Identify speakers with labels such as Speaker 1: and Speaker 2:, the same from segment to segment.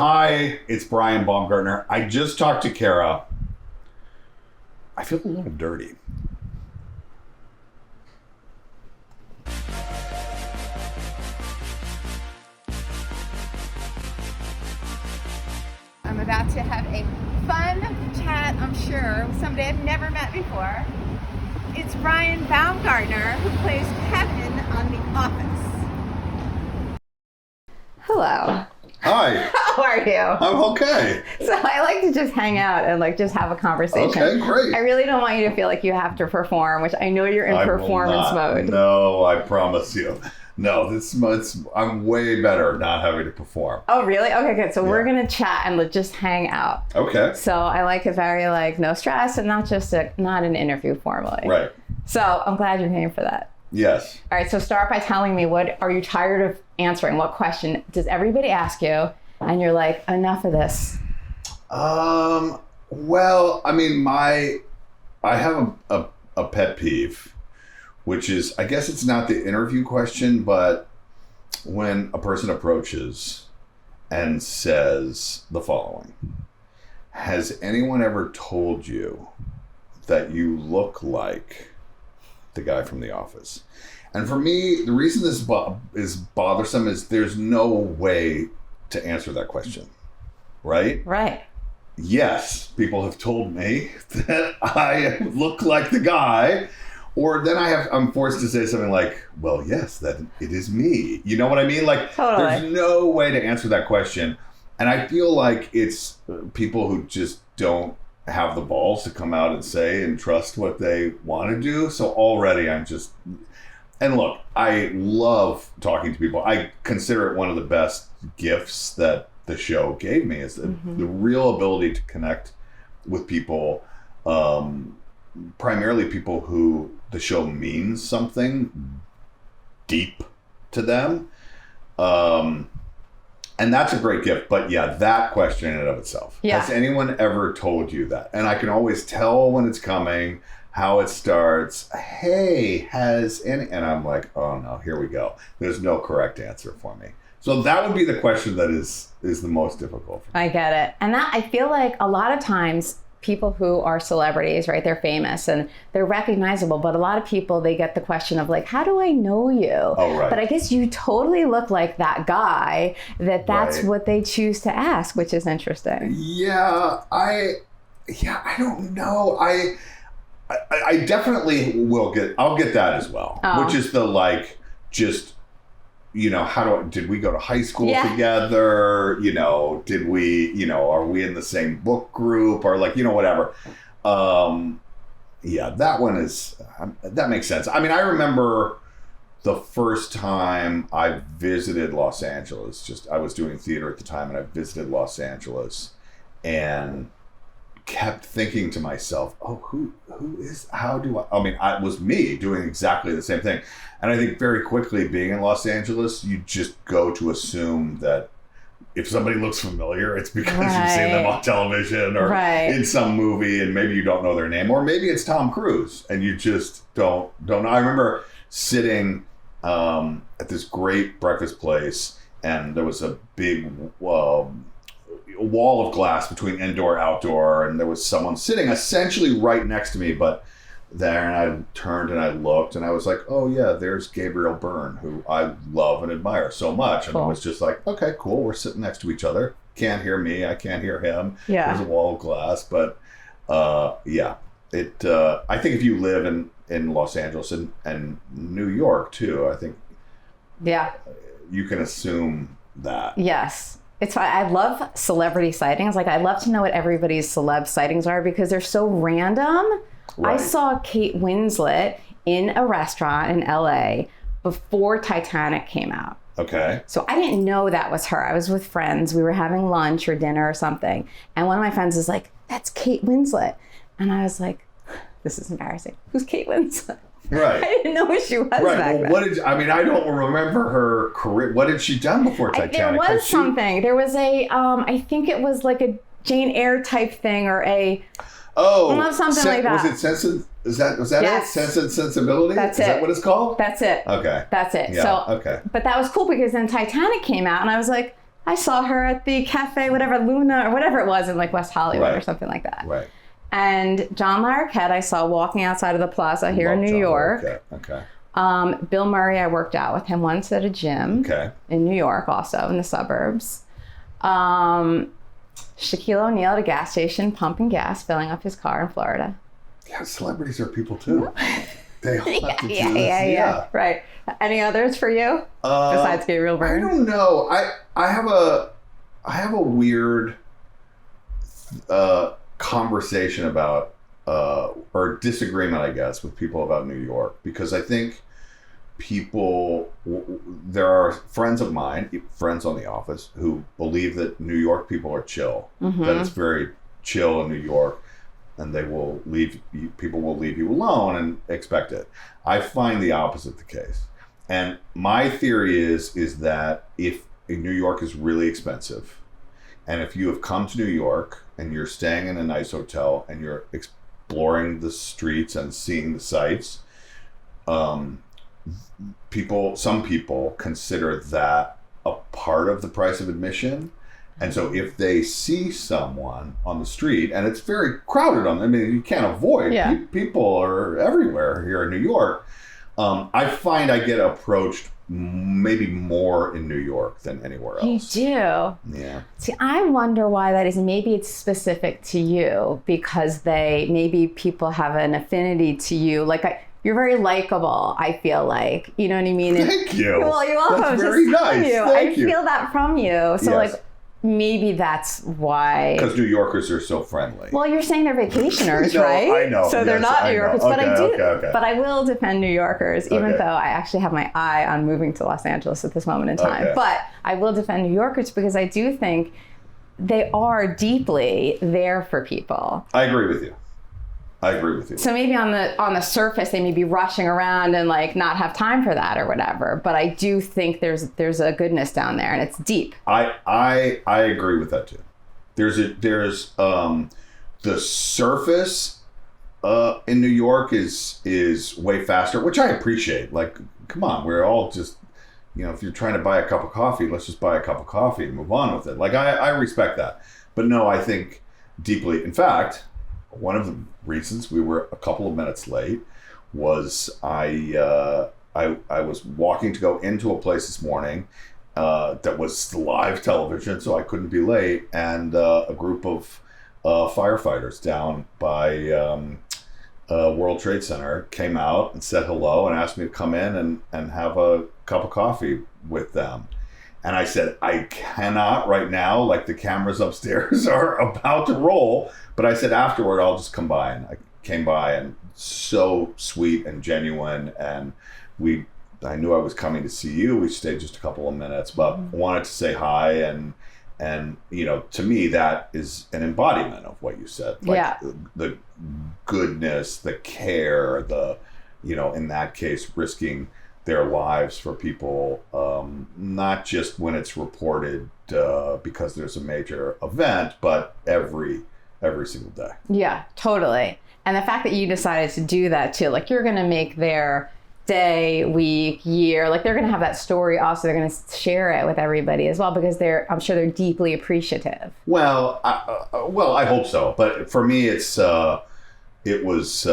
Speaker 1: Hi, it's Brian Baumgartner. I just talked to Kara. I feel a little dirty.
Speaker 2: I'm about to have a fun chat, I'm sure, with somebody I've never met before. It's Brian Baumgartner, who plays Kevin on The Office. Hello.
Speaker 1: Hi.
Speaker 2: How are you?
Speaker 1: I'm okay.
Speaker 2: So I like to just hang out and just have a conversation.
Speaker 1: Okay, great.
Speaker 2: I really don't want you to feel like you have to perform, which I know you're in performance mode.
Speaker 1: No, I promise you. No, I'm way better not having to perform.
Speaker 2: Oh, really? Okay, good. So we're going to chat and just hang out.
Speaker 1: Okay.
Speaker 2: So I like it very no stress and not an interview formally.
Speaker 1: Right.
Speaker 2: So I'm glad you came for that.
Speaker 1: Yes.
Speaker 2: All right, so start by telling me, what are you tired of answering? What question does everybody ask you and you're like, enough of this?
Speaker 1: Well, I mean, I have a pet peeve, which is, I guess it's not the interview question, but when a person approaches and says the following: has anyone ever told you that you look like the guy from The Office? And for me, the reason this is bothersome is there's no way to answer that question, right?
Speaker 2: Right.
Speaker 1: Yes, people have told me that I look like the guy, or then I'm forced to say something like, well, yes, that it is me. You know what I mean?
Speaker 2: Totally.
Speaker 1: There's no way to answer that question. And I feel like it's people who just don't have the balls to come out and say and trust what they want to do. So already and look, I love talking to people. I consider it one of the best gifts that the show gave me, is the real ability to connect with people, primarily people who the show means something deep to them. And that's a great gift. But yeah, that question in and of itself. Yeah. Has anyone ever told you that? And I can always tell when it's coming, how it starts. Hey, and I'm like, oh no, here we go. There's no correct answer for me. So that would be the question that is the most difficult for me.
Speaker 2: I get it. And that, I feel like a lot of times people who are celebrities, right, they're famous and they're recognizable, but a lot of people, they get the question of how do I know you?
Speaker 1: Oh, right.
Speaker 2: But I guess you totally look like that guy, that's right. What they choose to ask, which is interesting.
Speaker 1: Yeah, I don't know. I definitely I'll get that as well, which is the just, did we go to high school together? Did we, are we in the same book group or whatever? That one that makes sense. I mean, I remember the first time I visited Los Angeles, I was doing theater at the time and I visited Los Angeles and kept thinking to myself, it was me doing exactly the same thing. And I think very quickly, being in Los Angeles, you just go to assume that if somebody looks familiar, it's because you've seen them on television or in some movie and maybe you don't know their name, or maybe it's Tom Cruise and you just don't know. I remember sitting at this great breakfast place and there was a big wall of glass between indoor outdoor, and there was someone sitting essentially right next to me, but there, and I turned and I looked and I was like, oh yeah, there's Gabriel Byrne, who I love and admire so much. And it was just like, okay, cool, we're sitting next to each other, can't hear me, I can't hear him. There's a wall of glass. But I think if you live in Los Angeles and New York too, I think you can assume that.
Speaker 2: Yes. It's fine. I love celebrity sightings. I love to know what everybody's celeb sightings are because they're so random. Right. I saw Kate Winslet in a restaurant in LA before Titanic came out.
Speaker 1: Okay.
Speaker 2: So I didn't know that was her. I was with friends. We were having lunch or dinner or something. And one of my friends is like, that's Kate Winslet. And I was like, this is embarrassing. Who's Kate Winslet?
Speaker 1: Right.
Speaker 2: I didn't know who she was back then.
Speaker 1: I don't remember her career. What had she done before Titanic?
Speaker 2: There was something. There was I think it was a Jane Eyre type thing or something like that.
Speaker 1: Was it was that it? Sense and Sensibility?
Speaker 2: That's
Speaker 1: Is that what it's called?
Speaker 2: That's it.
Speaker 1: Okay.
Speaker 2: That's it.
Speaker 1: Yeah,
Speaker 2: But that was cool because then Titanic came out and I was like, I saw her at the cafe, whatever, Luna, or whatever it was in like West Hollywood or something like that.
Speaker 1: Right.
Speaker 2: And John Larroquette, I saw walking outside of the plaza here in New York.
Speaker 1: Okay.
Speaker 2: Bill Murray, I worked out with him once at a gym in New York, also in the suburbs. Shaquille O'Neal at a gas station, pumping gas, filling up his car in Florida.
Speaker 1: Yeah, celebrities are people too. They all have to do this. Yeah.
Speaker 2: Right. Any others for you besides Gabriel Byrne?
Speaker 1: I don't know. I have a weird conversation about or disagreement, I guess, with people about New York, because I think there are friends of mine, friends on the office, who believe that New York people are chill, that it's very chill in New York, and people will leave you alone and expect it. I find the opposite the case. And my theory is that if New York is really expensive, and if you have come to New York and you're staying in a nice hotel and you're exploring the streets and seeing the sights, some people consider that a part of the price of admission. And so if they see someone on the street, and it's very crowded I mean, you can't avoid, people are everywhere here in New York. I find I get approached maybe more in New York than anywhere else.
Speaker 2: You do?
Speaker 1: Yeah.
Speaker 2: See, I wonder why that is. Maybe it's specific to you because maybe people have an affinity to you. Like, you're very likable, I feel like. You know what I mean?
Speaker 1: Thank you.
Speaker 2: Well, you're welcome.
Speaker 1: That's very nice. Thank you.
Speaker 2: I feel that from you. So, like, maybe that's why.
Speaker 1: Because New Yorkers are so friendly.
Speaker 2: Well, you're saying they're vacationers, right?
Speaker 1: I know.
Speaker 2: So they're not New Yorkers.
Speaker 1: Okay,
Speaker 2: but I do.
Speaker 1: Okay.
Speaker 2: But I will defend New Yorkers, even though I actually have my eye on moving to Los Angeles at this moment in time.
Speaker 1: Okay.
Speaker 2: But I will defend New Yorkers because I do think they are deeply there for people.
Speaker 1: I agree with you.
Speaker 2: So maybe on the surface they may be rushing around and like not have time for that or whatever. But I do think there's a goodness down there and it's deep.
Speaker 1: I agree with that too. There's the surface in New York is way faster, which I appreciate. Like, come on, we're all just, if you're trying to buy a cup of coffee, let's just buy a cup of coffee and move on with it. Like, I respect that. But no, I think deeply, in fact, one of the reasons we were a couple of minutes late was I was walking to go into a place this morning that was live television, so I couldn't be late, and a group of firefighters down by World Trade Center came out and said hello and asked me to come in and have a cup of coffee with them. And I said, I cannot right now, like the cameras upstairs are about to roll. But I said afterward, I'll just come by. And I came by, and so sweet and genuine. And I knew I was coming to see you. We stayed just a couple of minutes, but wanted to say hi. And to me, that is an embodiment of what you said. Like the goodness, the care, in that case, risking their lives for people, not just when it's reported because there's a major event, but every single day. Yeah, totally. And the fact that you decided to do that too, like you're going to make their day, week, year, like they're going to have that story also. They're going to share it with everybody as well because I'm sure they're deeply appreciative. Well, I hope so. But for me, it was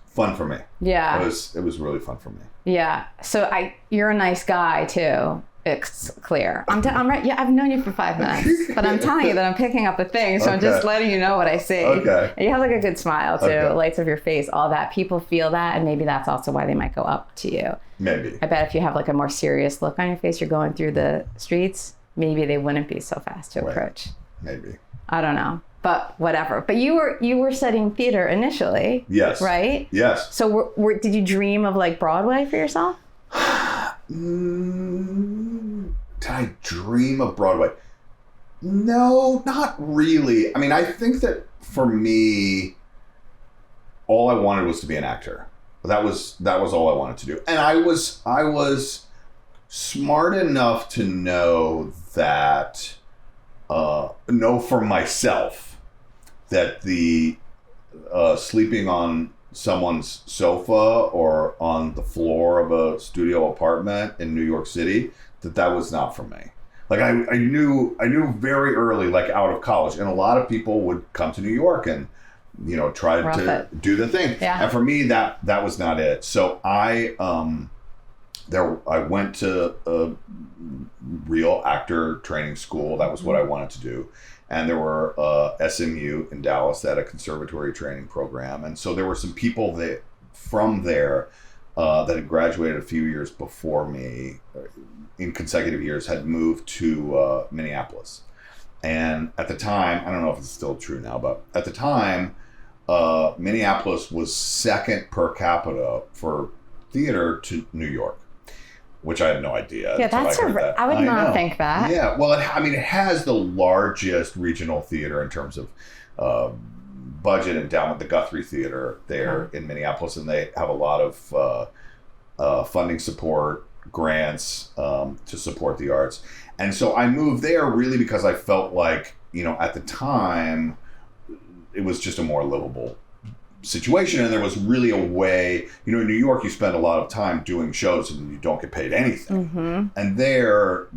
Speaker 1: fun for me. Yeah. It was really fun for me. Yeah. So you're a nice guy too. It's clear. I'm right. Yeah, I've known you for 5 minutes, but I'm telling you that I'm picking up a thing. So I'm just letting you know what I see. Okay. And you have like a good smile too, lights of your face, all that. People feel that, and maybe that's also why they might go up to you. Maybe. I bet if you have like a more serious look on your face, you're going through the streets, maybe they wouldn't be so fast to approach. Maybe. I don't know. But whatever. But you were studying theater initially. Yes. Right? Yes. So did you dream of like Broadway for yourself? Did I dream of Broadway? No, not really. I mean, I think that for me, all I wanted was to be an actor. That was all I wanted to do. And I was smart enough to know that, know for myself that the sleeping on someone's sofa or on the floor of a studio apartment in New York City, that was not for me. Like I knew very early, like out of college, and a lot of people would come to New York and, try to do the thing.
Speaker 2: Yeah.
Speaker 1: And for me, that was not it. So I went to a real actor training school. That was what I wanted to do. And there were SMU in Dallas that had a conservatory training program. And so there were some people from there that had graduated a few years before me, in consecutive years, had moved to Minneapolis. And at the time, I don't know if it's still true now, but at the time, Minneapolis was second per capita for theater to New York, which I had no idea.
Speaker 2: Yeah, I would not think that.
Speaker 1: Yeah, well, it has the largest regional theater in terms of budget endowment, the Guthrie Theater there in Minneapolis, and they have a lot of funding support, grants to support the arts. And so I moved there really because I felt like, at the time, it was just a more livable situation, and there was really a way, in New York you spend a lot of time doing shows and you don't get paid anything, and there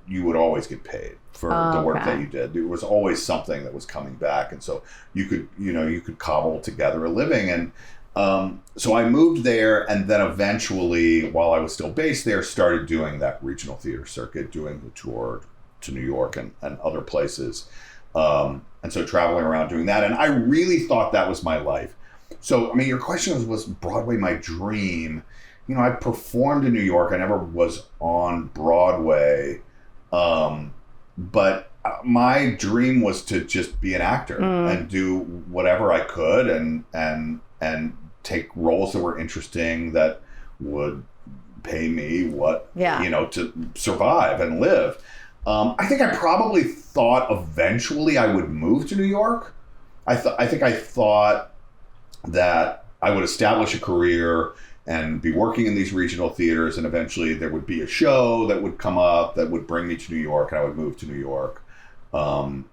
Speaker 1: you would always get paid for the work that you did. There was always something that was coming back, and so you could cobble together a living. And so I moved there, and then eventually, while I was still based there, started doing that regional theater circuit, doing the tour to New York and other places, and so traveling around doing that. And I really thought that was my life. So, your question was Broadway my dream? I performed in New York. I never was on Broadway. But my dream was to just be an actor and do whatever I could and take roles that were interesting, that would pay me to survive and live. I think I probably thought eventually I would move to New York. I think I thought that I would establish a career and be working in these regional theaters, and eventually there would be a show that would come up that would bring me to New York, and I would move to New York. And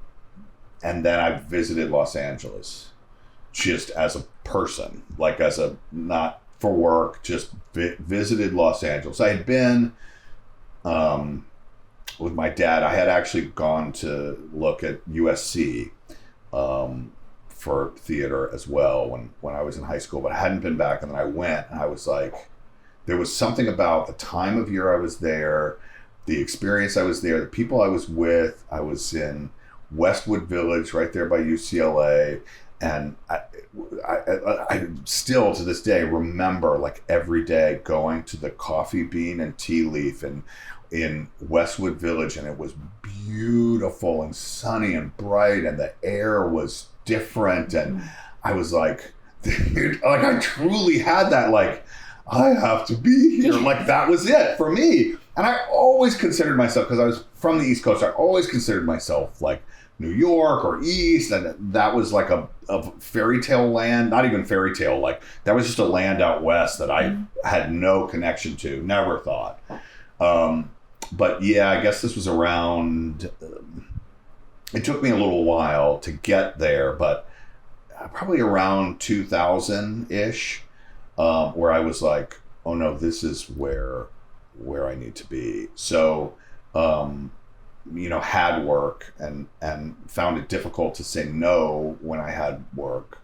Speaker 1: then I visited Los Angeles just as a person, like not for work, just visited Los Angeles. I had been with my dad. I had actually gone to look at USC for theater as well when I was in high school, but I hadn't been back. And then I went, and I was like, there was something about the time of year I was there, the experience I was there, the people I was with. I was in Westwood Village, right there by UCLA. And I still to this day remember, like, every day going to the Coffee Bean and Tea Leaf in Westwood Village, and it was beautiful and sunny and bright, and the air was different, and I was like, I truly had that, like, I have to be here. Like, that was it for me. And I always considered myself, because I was from the East Coast, I always considered myself like New York or East, and that was like a fairy tale land. Not even fairy tale, like that was just a land out west that I had no connection to, never thought. But yeah, I guess this was around, it took me a little while to get there, but probably around 2000-ish, where I was like, oh no, this is where I need to be. So, had work and found it difficult to say no when I had work,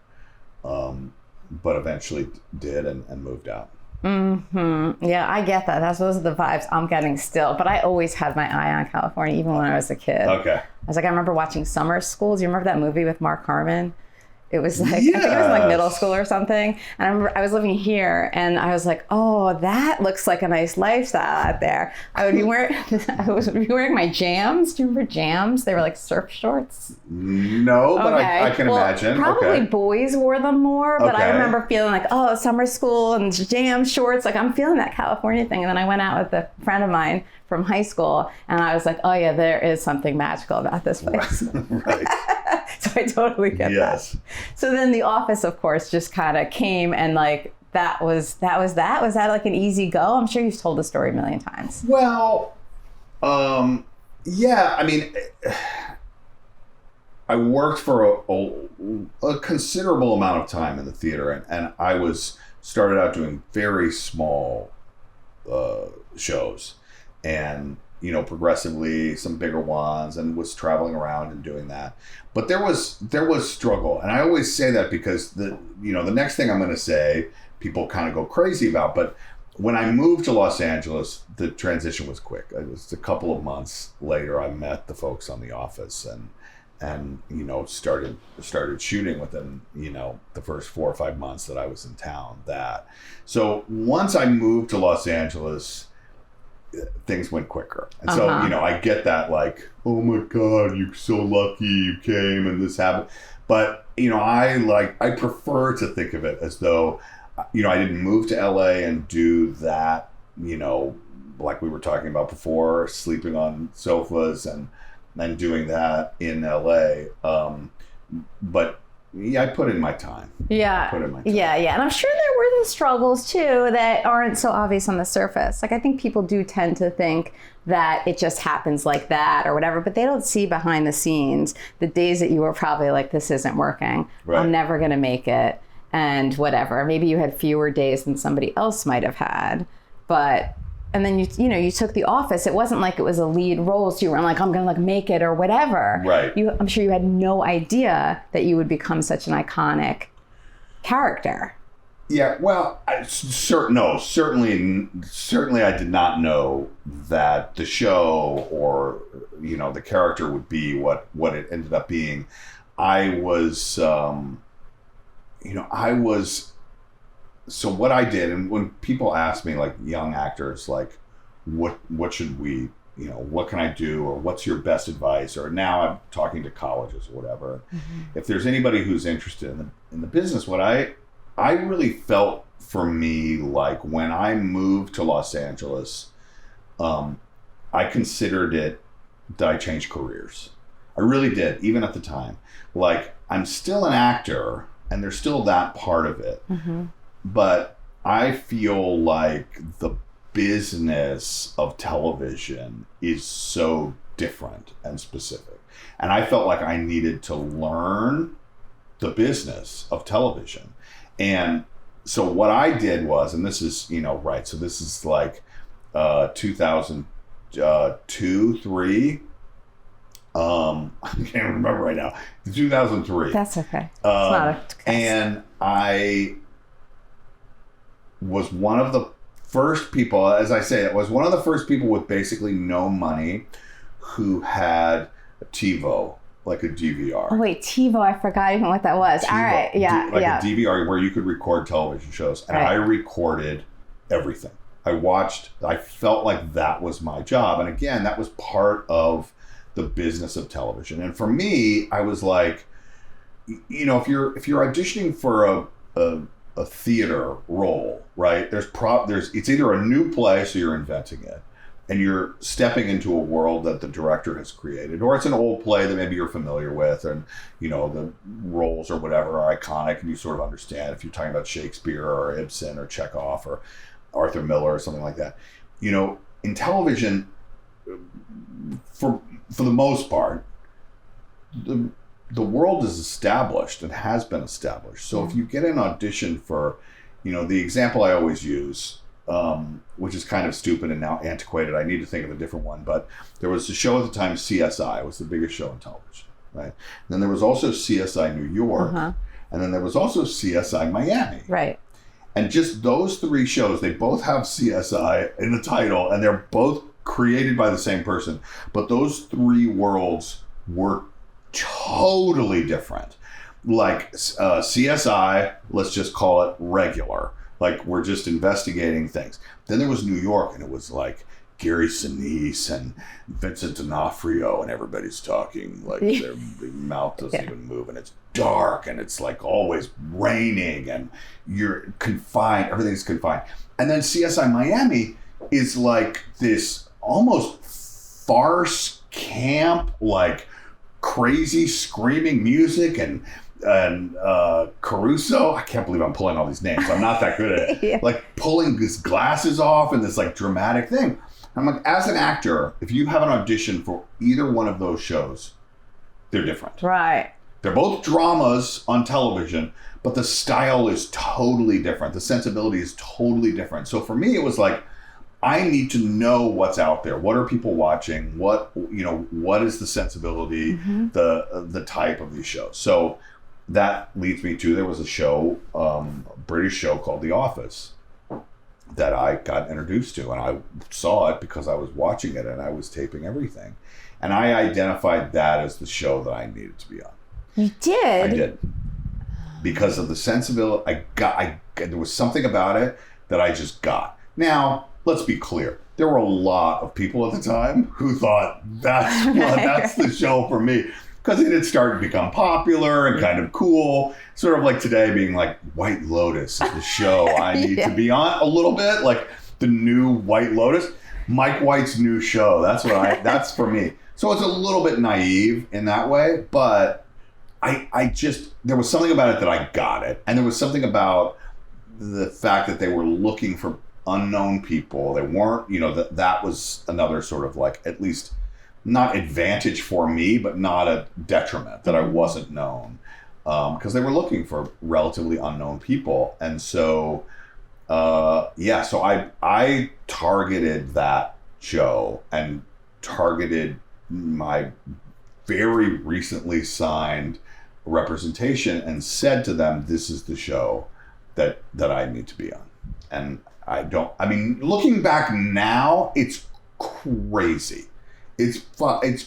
Speaker 1: but eventually did and moved out.
Speaker 2: Yeah, I get that. Those are the vibes I'm getting still. But I always had my eye on California, even when I was a kid.
Speaker 1: Okay.
Speaker 2: I was like, I remember watching Summer School. Do you remember that movie with Mark Harmon? It was like, yes. I think it was like middle school or something. And I remember I was living here, and I was like, oh, that looks like a nice lifestyle out there. I would be wearing my Jams. Do you remember Jams? They were like surf shorts.
Speaker 1: No, but I can imagine.
Speaker 2: Probably boys wore them more, but I remember feeling like, oh, summer school and Jam shorts. Like, I'm feeling that California thing. And then I went out with a friend of mine from high school, and I was like, oh yeah, there is something magical about this place.
Speaker 1: Right.
Speaker 2: So I totally get that. So then The Office, of course, just kind of came, and like that was that. Was that like an easy go? I'm sure you've told the story a million times.
Speaker 1: Well, yeah. I mean, I worked for a considerable amount of time in the theater, and I started out doing very small shows, and progressively some bigger ones, and was traveling around and doing that. But there was struggle, and I always say that because the next thing I'm going to say, people kind of go crazy about. But when I moved to Los Angeles, the transition was quick. It was a couple of months later, I met the folks on The Office, and started shooting within the first 4 or 5 months that I was in town. So once I moved to Los Angeles, things went quicker. And so, I get that, like, oh my God, you're so lucky you came and this happened. But, I prefer to think of it as though, I didn't move to LA and do that, like we were talking about before, sleeping on sofas and doing that in LA. But yeah, I put in my time.
Speaker 2: Yeah. Yeah. And I'm sure there were the struggles too that aren't so obvious on the surface. Like, I think people do tend to think that it just happens like that or whatever, but they don't see behind the scenes the days that you were probably like, this isn't working. Right. I'm never going to make it. And whatever. Maybe you had fewer days than somebody else might have had. And then you took The Office. It wasn't like it was a lead role, so you weren't like, I'm gonna make it or whatever.
Speaker 1: Right.
Speaker 2: I'm sure you had no idea that you would become such an iconic character.
Speaker 1: Yeah. Well, certainly I did not know that the show or the character would be what it ended up being. So what I did, and when people ask me, like young actors, like, what should we, what can I do, or what's your best advice, or now I'm talking to colleges or whatever. Mm-hmm. If there's anybody who's interested in the business, what I really felt for me, like when I moved to Los Angeles, I considered it that I changed careers. I really did, even at the time. Like, I'm still an actor, and there's still that part of it. Mm-hmm. But I feel like the business of television is so different and specific. And I felt like I needed to learn the business of television. And so what I did was, and this is, right, so this is like 2002, 2003. I can't remember right now. 2003.
Speaker 2: That's okay. It's not a guess.
Speaker 1: And I was one of the first people, as I say, it was one of the first people with basically no money who had a TiVo, like a DVR.
Speaker 2: Oh wait, TiVo, I forgot even what that was.
Speaker 1: TiVo,
Speaker 2: all right, yeah,
Speaker 1: a DVR where you could record television shows. And I recorded everything. I felt like that was my job. And again, that was part of the business of television. And for me, I was like, if you're auditioning for a theater role, right? It's either a new play, so you're inventing it, and you're stepping into a world that the director has created, or it's an old play that maybe you're familiar with, and the roles or whatever are iconic, and you sort of understand if you're talking about Shakespeare or Ibsen or Chekhov or Arthur Miller or something like that. In television, for the most part, the world is established and has been established. So if you get an audition for, the example I always use, which is kind of stupid and now antiquated, I need to think of a different one, but there was a show at the time, CSI. It was the biggest show in television, right? And then there was also CSI New York, and then there was also CSI Miami.
Speaker 2: Right.
Speaker 1: And just those three shows, they both have CSI in the title, and they're both created by the same person. But those three worlds were totally different. Like CSI, let's just call it regular. Like, we're just investigating things. Then there was New York, and it was like Gary Sinise and Vincent D'Onofrio, and everybody's talking like their mouth doesn't even move, and it's dark, and it's like always raining, and you're confined. Everything's confined. And then CSI Miami is like this almost farce camp, like crazy screaming music and Caruso. I can't believe I'm pulling all these names. I'm not that good at it. Like pulling his glasses off and this like dramatic thing. I'm like, as an actor, if you have an audition for either one of those shows, they're different.
Speaker 2: Right.
Speaker 1: They're both dramas on television, but the style is totally different. The sensibility is totally different. So for me, it was like, I need to know what's out there. What are people watching? What is the sensibility, the type of these shows? So that leads me to, there was a show, a British show called The Office that I got introduced to, and I saw it because I was watching it and I was taping everything. And I identified that as the show that I needed to be on.
Speaker 2: You did?
Speaker 1: I did. Because of the sensibility, there was something about it that I just got. Now, let's be clear. There were a lot of people at the time who thought that's the show for me. Because it had started to become popular and kind of cool. Sort of like today being like, White Lotus is the show I need to be on a little bit. Like the new White Lotus. Mike White's new show. That's for me. So it's a little bit naive in that way. But there was something about it that I got it. And there was something about the fact that they were looking for unknown people. They weren't, that was another sort of like, at least not advantage for me, but not a detriment that I wasn't known. Because they were looking for relatively unknown people. And so, so I targeted that show and targeted my very recently signed representation and said to them, this is the show that I need to be on. And looking back now, it's crazy. It's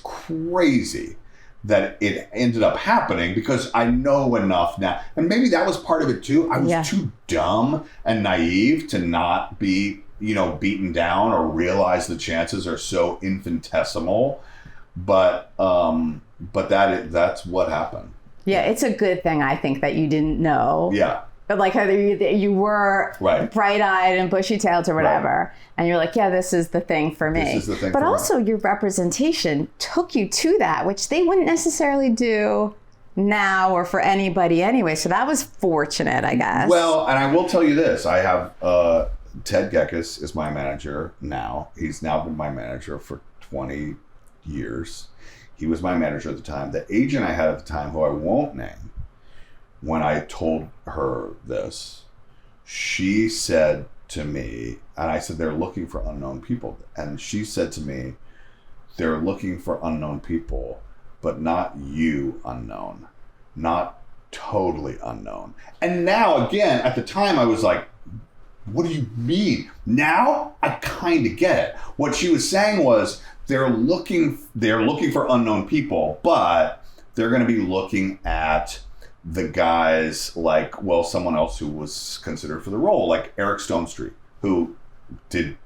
Speaker 1: crazy that it ended up happening because I know enough now. And maybe that was part of it too. I was too dumb and naive to not be, beaten down or realize the chances are so infinitesimal. But that's what happened.
Speaker 2: Yeah, it's a good thing, I think, that you didn't know.
Speaker 1: Yeah.
Speaker 2: But like how you were bright-eyed and bushy-tailed or whatever, and you're like, yeah, this is the thing for me.
Speaker 1: This is the thing
Speaker 2: but
Speaker 1: for
Speaker 2: also
Speaker 1: me.
Speaker 2: Your representation took you to that, which they wouldn't necessarily do now or for anybody anyway. So that was fortunate, I guess.
Speaker 1: Well, and I will tell you this. I have Ted Gekas is my manager now. He's now been my manager for 20 years. He was my manager at the time. The agent I had at the time, who I won't name, when I told her this, she said to me, and I said, they're looking for unknown people. And she said to me, they're looking for unknown people, but not you unknown, not totally unknown. And now, again, at the time, I was like, what do you mean? Now, I kind of get it. What she was saying was, they're looking for unknown people, but they're going to be looking at the guys like, someone else who was considered for the role, like Eric Stonestreet, who did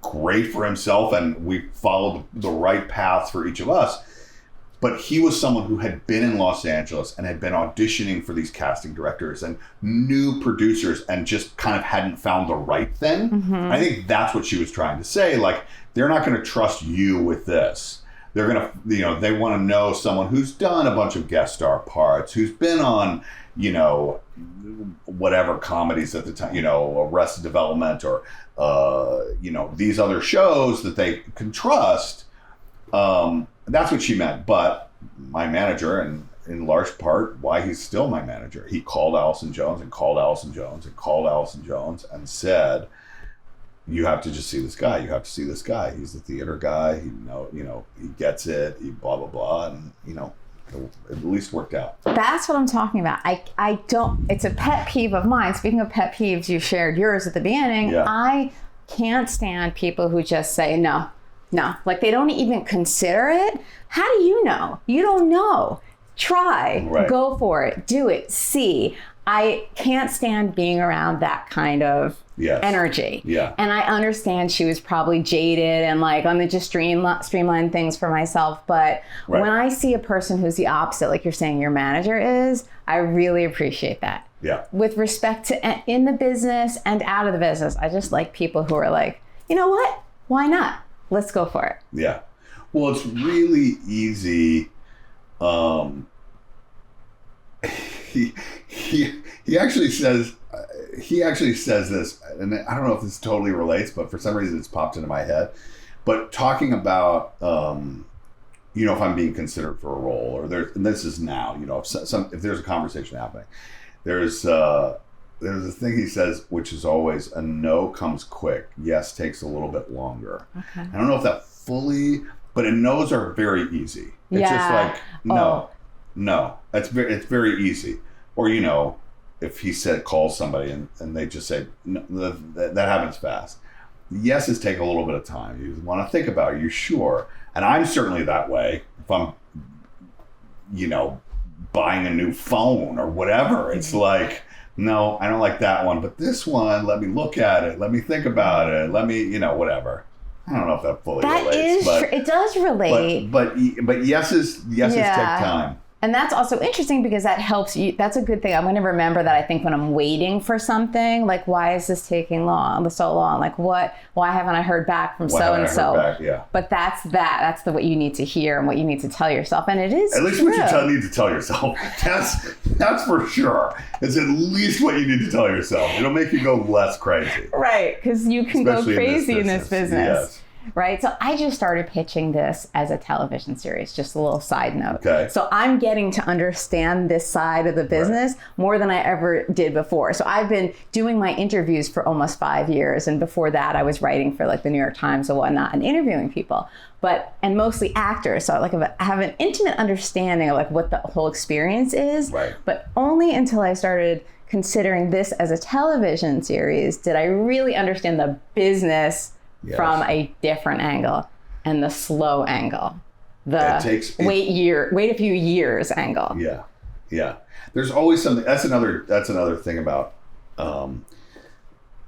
Speaker 1: great for himself, and we followed the right paths for each of us. But he was someone who had been in Los Angeles and had been auditioning for these casting directors and new producers and just kind of hadn't found the right thing. Mm-hmm. I think that's what she was trying to say. Like, they're not going to trust you with this. They're going to, they want to know someone who's done a bunch of guest star parts, who's been on, whatever comedies at the time, Arrested Development or, these other shows that they can trust. That's what she meant. But my manager, and in large part why he's still my manager, he called Allison Jones and called Allison Jones and called Allison Jones and said, you have to just see this guy. You have to see this guy. He's the theater guy. He he gets it. He blah, blah, blah. And, it at least worked out. That's
Speaker 2: what I'm talking about. I don't, it's a pet peeve of mine. Speaking of pet peeves, you shared yours at the beginning. Yeah. I can't stand people who just say, no, like they don't even consider it. How do you know? You don't know. Try, Go for it, do it, see. I can't stand being around that kind of energy. Yeah. And I understand she was probably jaded and like, I'm gonna just streamline things for myself. But when I see a person who's the opposite, like you're saying your manager is, I really appreciate that. Yeah. With respect to in the business and out of the business, I just like people who are like, you know what? Why not? Let's go for it. Yeah. Well, it's really easy. He actually says this, and I don't know if this totally relates, but for some reason it's popped into my head. But talking about, if I'm being considered for a role, or and this is now, if there's a conversation happening, there's
Speaker 1: there's a thing he says, which is always a no comes quick. Yes takes a little bit longer. Okay. I don't know if that fully, but no's are very easy. It's just like, no. It's very easy. Or, if he calls somebody and they just say, no, that happens fast. Yeses take a little bit of time. You want to think about it. Are you sure? And I'm certainly that way. If I'm, buying a new phone or whatever, it's like, no, I don't like that one. But this one, let me look at it. Let me think about it. Let me, whatever. I don't know if that fully relates.
Speaker 2: It does relate.
Speaker 1: But yeses take time.
Speaker 2: And that's also interesting because that helps you. That's a good thing. I'm going to remember that, I think, when I'm waiting for something, like, why is this taking so long? Like, why haven't I heard back from so-and-so?
Speaker 1: Yeah.
Speaker 2: But that's what you need to hear and what you need to tell yourself. And it is
Speaker 1: at least
Speaker 2: true.
Speaker 1: What you need to tell yourself. That's for sure. It's at least what you need to tell yourself. It'll make you go less crazy.
Speaker 2: Right. Because you can
Speaker 1: Especially
Speaker 2: go crazy in this business.
Speaker 1: Yes.
Speaker 2: Right. So I just started pitching this as a television series, just a little side note.
Speaker 1: Okay.
Speaker 2: So I'm getting to understand this side of the business more than I ever did before. So I've been doing my interviews for almost 5 years. And before that, I was writing for like the New York Times and whatnot and interviewing people, and mostly actors. So I have an intimate understanding of like what the whole experience is, but only until I started considering this as a television series did I really understand the business from a different angle and the slow angle, wait a few years angle.
Speaker 1: Yeah. There's always something. That's another thing about. And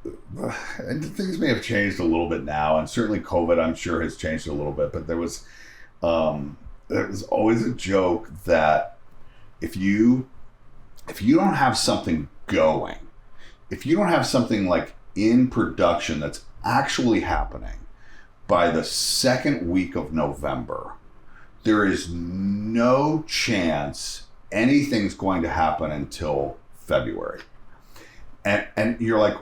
Speaker 1: things may have changed a little bit now, and certainly COVID, I'm sure, has changed a little bit. But there was always a joke that if you don't have something going, if you don't have something like in production that's actually happening by the second week of November, there is no chance anything's going to happen until February. And you're like,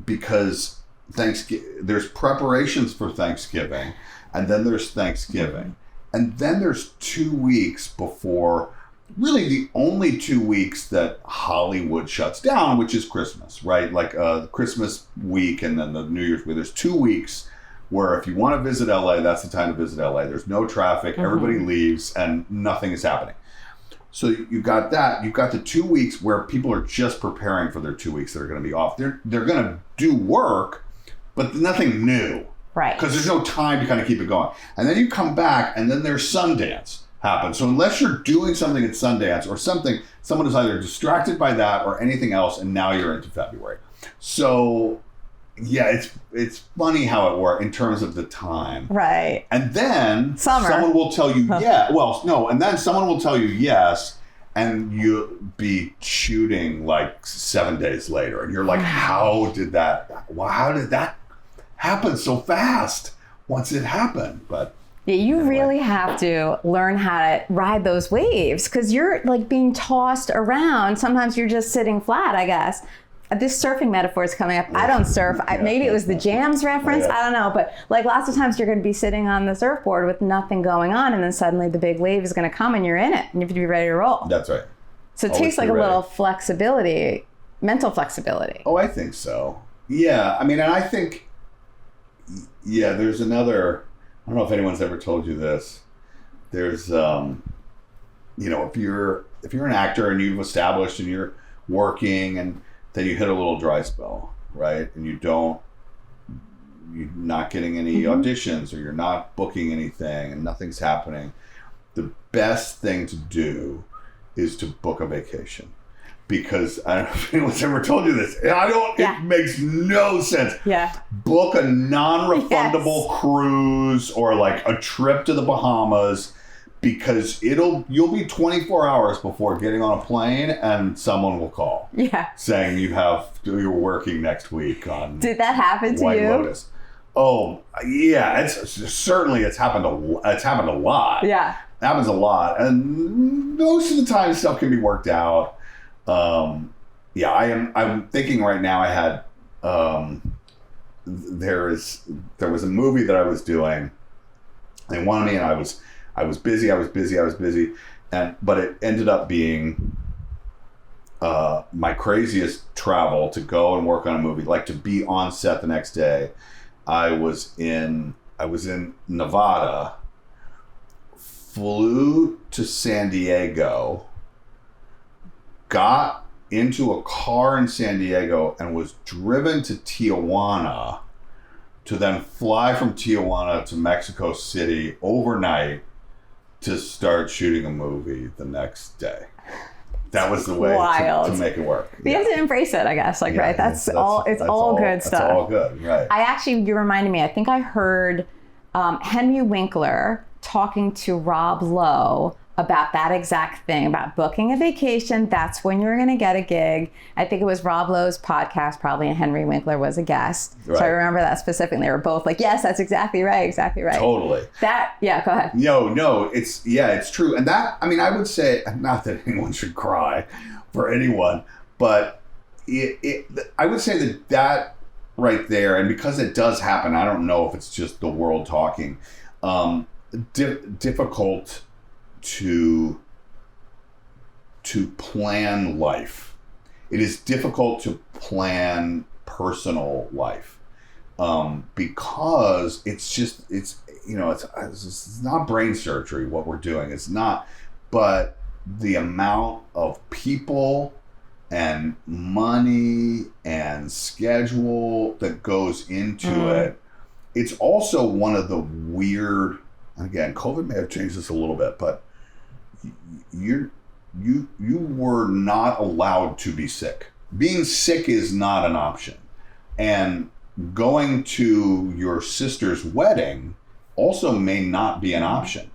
Speaker 1: because there's preparations for Thanksgiving, and then there's Thanksgiving, and then there's 2 weeks before, really the only 2 weeks that Hollywood shuts down, which is Christmas, right? Like Christmas week and then the New Year's week. There's 2 weeks where if you want to visit LA, that's the time to visit LA. There's no traffic, everybody leaves, and nothing is happening. So you've got that. You've got the 2 weeks where people are just preparing for their 2 weeks that are going to be off. They're going to do work, but nothing new.
Speaker 2: Right.
Speaker 1: Because there's no time to kind of keep it going. And then you come back, and then there's Sundance happen. So unless you're doing something at Sundance or someone is either distracted by that or anything else, and now you're into February. So yeah, it's funny how it works in terms of the time.
Speaker 2: Right.
Speaker 1: And then
Speaker 2: Summer.
Speaker 1: Someone will tell you and then someone will tell you yes, and you'll be shooting like 7 days later, and you're like, how did that happen so fast once it happened? But
Speaker 2: yeah, you really have to learn how to ride those waves because you're like being tossed around. Sometimes you're just sitting flat, I guess. This surfing metaphor is coming up. I don't surf. Maybe it was the Jams reference. I don't know. But like lots of times you're going to be sitting on the surfboard with nothing going on, and then suddenly the big wave is going to come and you're in it and you have to be ready to roll.
Speaker 1: That's right.
Speaker 2: So it takes like a little flexibility, mental flexibility.
Speaker 1: Oh, I think so. Yeah. I mean, and I think, there's another... I don't know if anyone's ever told you this. There's, if you're an actor and you've established and you're working, and then you hit a little dry spell, right? And you're not getting any auditions, or you're not booking anything, and nothing's happening. The best thing to do is to book a vacation. Because I don't know if anyone's ever told you this. It makes no sense.
Speaker 2: Yeah.
Speaker 1: Book a non-refundable cruise or like a trip to the Bahamas, because you'll be 24 hours before getting on a plane and someone will call. Yeah. Saying you're working next week on
Speaker 2: Did that happen to
Speaker 1: White
Speaker 2: you?
Speaker 1: Lotus. Oh, yeah. It's happened a lot.
Speaker 2: Yeah.
Speaker 1: It happens a lot. And most of the time stuff can be worked out. I'm thinking right now. I had there was a movie that I was doing. They wanted me, and I was busy, but it ended up being my craziest travel to go and work on a movie, like to be on set the next day. I was in Nevada, flew to San Diego, got into a car in San Diego and was driven to Tijuana to then fly from Tijuana to Mexico City overnight to start shooting a movie the next day. That was the way to make it work.
Speaker 2: You have to embrace it, I guess. Like, right? That's all good stuff.
Speaker 1: That's all good, right?
Speaker 2: You reminded me, I think I heard Henry Winkler talking to Rob Lowe about that exact thing, about booking a vacation. That's when you're going to get a gig. I think it was Rob Lowe's podcast, probably, and Henry Winkler was a guest. Right. So I remember that specifically. They were both like, yes, that's exactly right.
Speaker 1: Totally.
Speaker 2: Go ahead.
Speaker 1: No, it's true. And that, I mean, I would say, not that anyone should cry for anyone, but I would say that right there, and because it does happen, I don't know if it's just the world talking, difficult to plan life. It is difficult to plan personal life because it's not brain surgery what we're doing. It's not, but the amount of people and money and schedule that goes into it. It's also one of the weird, again, COVID may have changed this a little bit, but you were not allowed to be sick. Being sick is not an option. And going to your sister's wedding also may not be an option.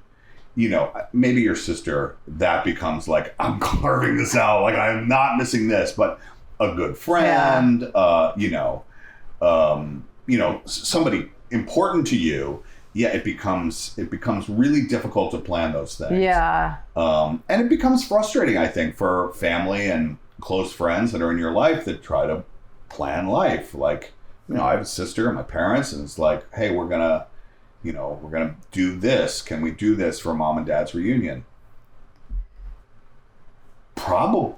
Speaker 1: You know, maybe your sister, that becomes like, I'm carving this out, like I'm not missing this, but a good friend, somebody important to you, it becomes really difficult to plan those things. Yeah. And it becomes frustrating, I think, for family and close friends that are in your life that try to plan life. Like, I have a sister and my parents, and it's like, hey, we're gonna do this. Can we do this for mom and dad's reunion? Probably,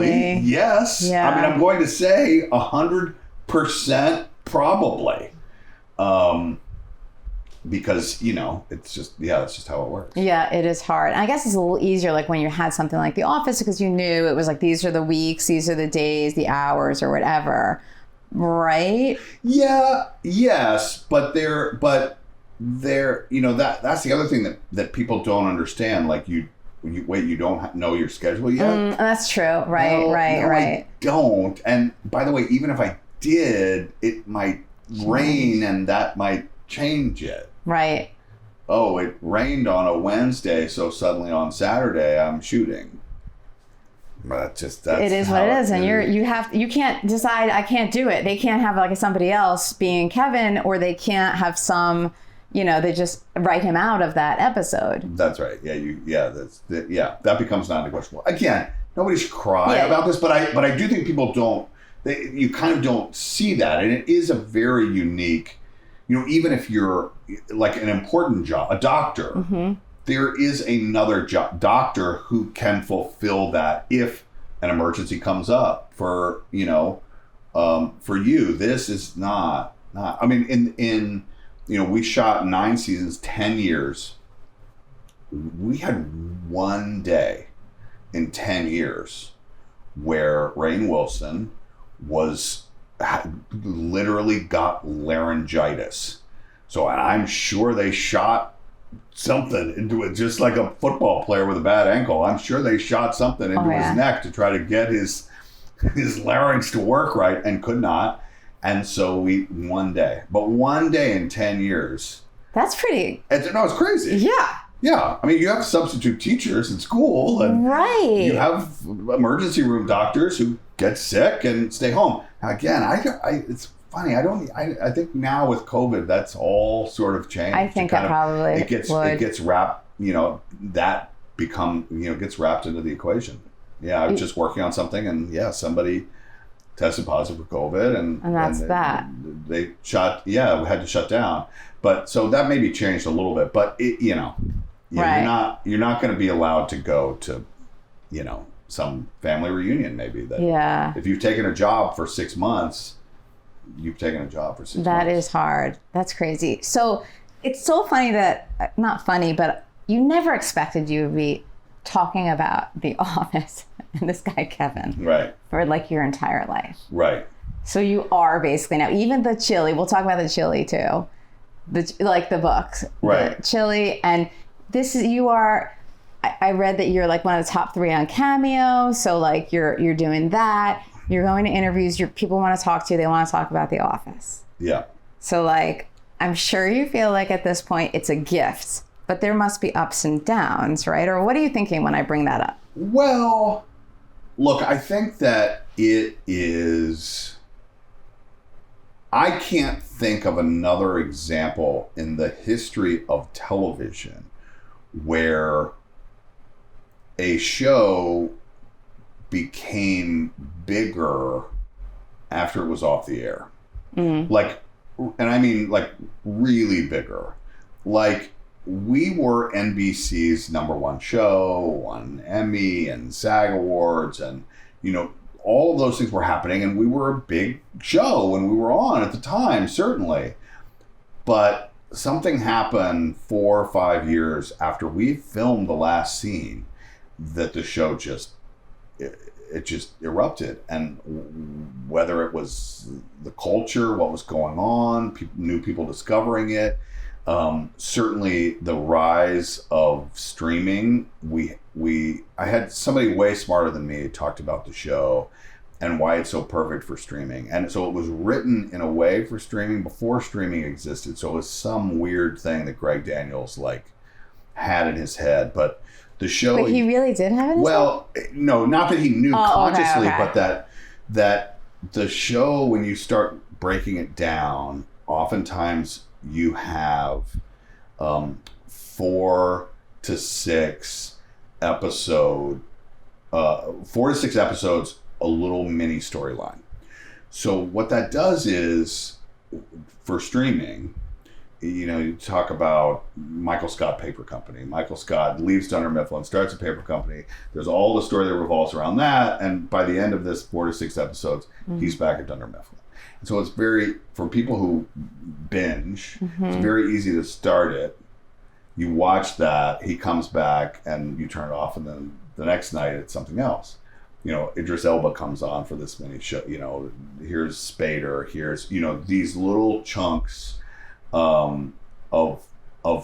Speaker 1: maybe. Yes. Yeah. I mean, I'm going to say 100% probably. Because, it's just how it works. Yeah, it is hard. And I guess it's a little easier, like when you had something like The Office, because you knew it was like, these are the weeks, these are the days, the hours, or whatever. Right? Yeah, yes. But that's the other thing that people don't understand. Like you don't know your schedule yet? That's true. Right. No, I don't. And by the way, even if I did, it might rain and that might change it. Right. Oh, it rained on a Wednesday, so suddenly on Saturday I'm shooting. But that's it is what it is, and you can't decide. I can't do it. They can't have like somebody else being Kevin, or they can't have some. They just write him out of that episode. That's right. That becomes non-negotiable. Again, nobody should cry about this, but I do think people don't. You kind of don't see that, and it is a very unique. Even if you're like an important job, a doctor, there is another doctor who can fulfill that if an emergency comes up for you. This is not. I mean, we shot 9 seasons, 10 years. We had one day in 10 years where Rainn Wilson literally got laryngitis. So I'm sure they shot something into it, just like a football player with a bad ankle. I'm sure they shot something into his neck to try to get his larynx to work right, and could not. And so one day in 10 years. That's pretty. It's crazy. Yeah. Yeah. I mean, you have substitute teachers in school, and you have emergency room doctors who get sick and stay home. Now, again, it's funny. I think now with COVID, that's all sort of changed. I think it gets wrapped, that gets wrapped into the equation. Yeah. I was just working on something, and somebody tested positive for COVID, and that's that. They we had to shut down. But so that maybe changed a little bit, but you're not going to be allowed to go to, some family reunion maybe. That if you've taken a job for 6 months, you've taken a job for 6 months.
Speaker 2: That is hard. That's crazy. So it's so funny that, not funny, but you never expected you would be talking about The Office and this guy Kevin.
Speaker 1: Right.
Speaker 2: For like your entire life.
Speaker 1: Right.
Speaker 2: So you are basically now, even the chili, we'll talk about the chili too. Like the books.
Speaker 1: Right.
Speaker 2: The chili. And this is, you are, I read that you're like one of the top 3 on Cameo. So like you're doing that. You're going to interviews. People want to talk to you. They want to talk about The Office.
Speaker 1: Yeah.
Speaker 2: So like, I'm sure you feel like at this point it's a gift, but there must be ups and downs, right? Or what are you thinking when I bring that up?
Speaker 1: Well, look, I think that it is, I can't think of another example in the history of television where a show became bigger after it was off the air. Like, and I mean like really bigger. Like, we were NBC's #1 show, won Emmy and SAG Awards, and all of those things were happening, and we were a big show when we were on at the time, certainly. But something happened 4 or 5 years after we filmed the last scene that the show just erupted. And whether it was the culture, what was going on, new people discovering it, certainly the rise of streaming. I had somebody way smarter than me talked about the show and why it's so perfect for streaming. And so it was written in a way for streaming before streaming existed. So it was some weird thing that Greg Daniels had in his head. But the show...
Speaker 2: But he really did have it in his head?
Speaker 1: No, not that he knew consciously,
Speaker 2: okay.
Speaker 1: but that the show, when you start breaking it down, oftentimes you have 4 to 6 episodes, a little mini storyline. So what that does is, for streaming, you talk about Michael Scott Paper Company. Michael Scott leaves Dunder Mifflin, starts a paper company. There's all the story that revolves around that, and by the end of this 4 to 6 episodes, he's back at Dunder Mifflin. And so it's for people who binge, it's very easy to start it. You watch that, he comes back, and you turn it off, and then the next night it's something else. Idris Elba comes on for this mini show. Here's Spader. Here's these little chunks of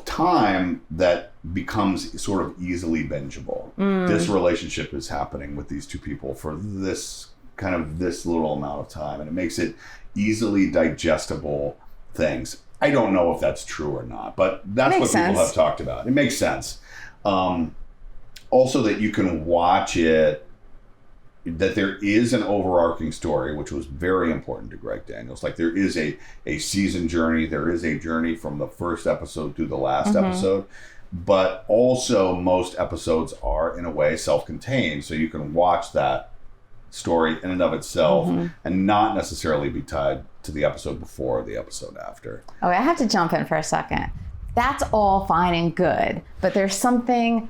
Speaker 1: time that becomes sort of easily bingeable. This relationship is happening with these two people for this little amount of time, and it makes it easily digestible things. I don't know if that's true or not, but that's what people have talked about. It makes sense. Also, that you can watch it, that there is an overarching story, which was very important to Greg Daniels. Like, there is a season journey. There is a journey from the first episode to the last episode. But also, most episodes are, in a way, self-contained. So you can watch that story in and of itself and not necessarily be tied to the episode before or the episode after.
Speaker 2: Okay, I have to jump in for a second. That's all fine and good, but there's something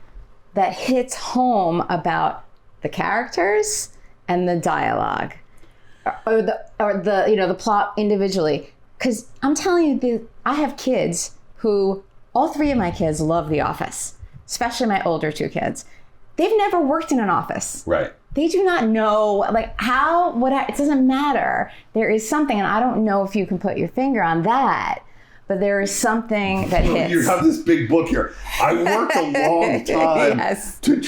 Speaker 2: that hits home about the characters and the dialogue, or the plot individually. Because I'm telling you, I have kids who, all 3 of my kids love The Office, especially my older 2 kids. They've never worked in an office.
Speaker 1: Right.
Speaker 2: They do not know, it doesn't matter. There is something, and I don't know if you can put your finger on that, but there is something that hits.
Speaker 1: You have this big book here. I worked a long time to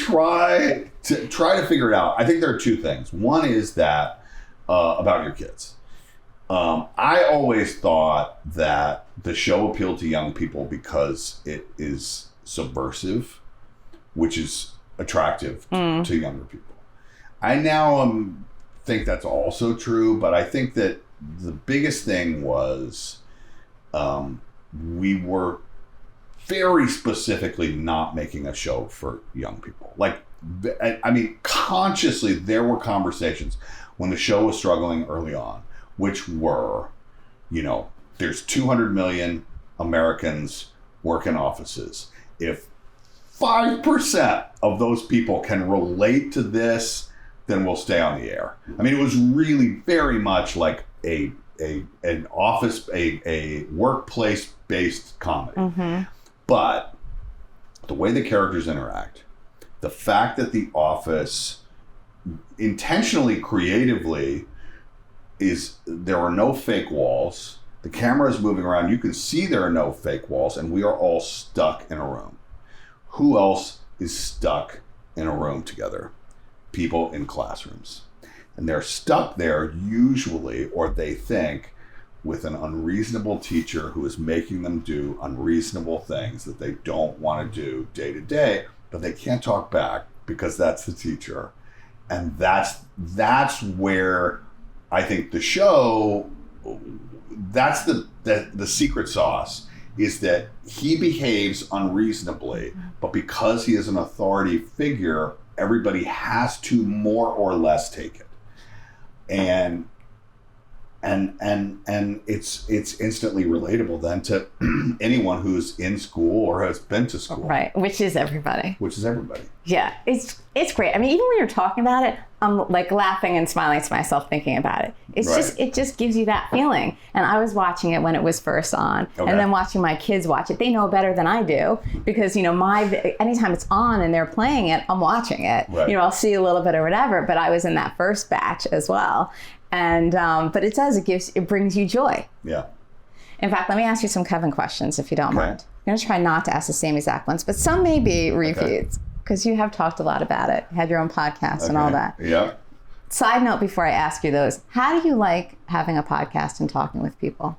Speaker 1: try to figure it out. I think there are 2 things. One is that about your kids. I always thought that the show appealed to young people because it is subversive, which is attractive to younger people. I now think that's also true, but I think that the biggest thing was we were very specifically not making a show for young people. Consciously, there were conversations when the show was struggling early on, which were, there's 200 million Americans work in offices. If 5% of those people can relate to this, then we'll stay on the air. I mean, it was really very much like an office, a workplace-based comedy. Mm-hmm. But the way the characters interact, the fact that The Office intentionally, creatively, there are no fake walls. The camera is moving around. You can see there are no fake walls, and we are all stuck in a room. Who else is stuck in a room together? People in classrooms. And they're stuck there usually, or they think, with an unreasonable teacher who is making them do unreasonable things that they don't want to do day to day, but they can't talk back because that's the teacher. And that's where I think the show, that's the secret sauce, is that he behaves unreasonably, but because he is an authority figure, everybody has to more or less take it. And it's instantly relatable then to anyone who's in school or has been to school.
Speaker 2: Right, which is everybody. Yeah, it's great. I mean, even when you're talking about it, I'm like laughing and smiling to myself thinking about it. It just gives you that feeling. And I was watching it when it was first on, and then watching my kids watch it. They know better than I do because, anytime it's on and they're playing it, I'm watching it. Right. I'll see a little bit or whatever, but I was in that first batch as well. And but it brings you joy.
Speaker 1: Yeah.
Speaker 2: In fact, let me ask you some Kevin questions if you don't mind. I'm going to try not to ask the same exact ones, but some may be repeats because you have talked a lot about it. You had your own podcast and all that.
Speaker 1: Yeah.
Speaker 2: Side note before I ask you those, how do you like having a podcast and talking with people?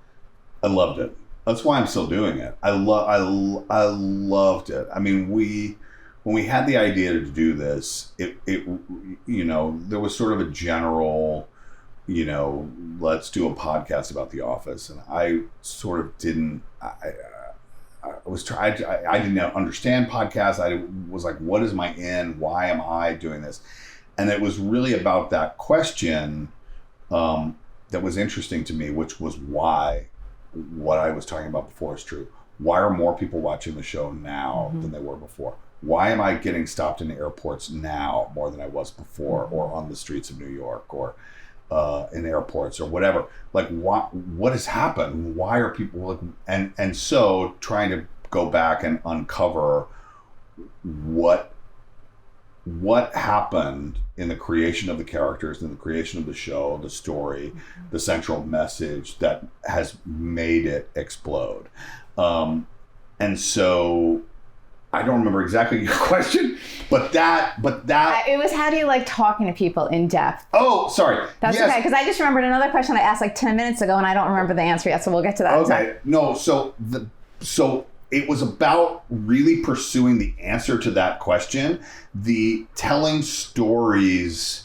Speaker 1: I loved it. That's why I'm still doing it. I loved it. I mean, when we had the idea to do this, it there was sort of a general, let's do a podcast about The Office. And I sort of didn't, I didn't understand podcasts. I was like, what is my in? Why am I doing this? And it was really about that question that was interesting to me, which was why what I was talking about before is true. Why are more people watching the show now than they were before? Why am I getting stopped in airports now more than I was before, or on the streets of New York, or in airports, or whatever? Like, what has happened? Why are people like, and so trying to go back and uncover what happened in the creation of the characters, in the creation of the show, the story, the central message that has made it explode. And so I don't remember exactly your question, but that
Speaker 2: it was, how do you like talking to people in depth?
Speaker 1: Oh, sorry.
Speaker 2: That's okay, because I just remembered another question I asked like 10 minutes ago, and I don't remember the answer yet, so we'll get to that.
Speaker 1: Okay. No, so it was about really pursuing the answer to that question, the telling stories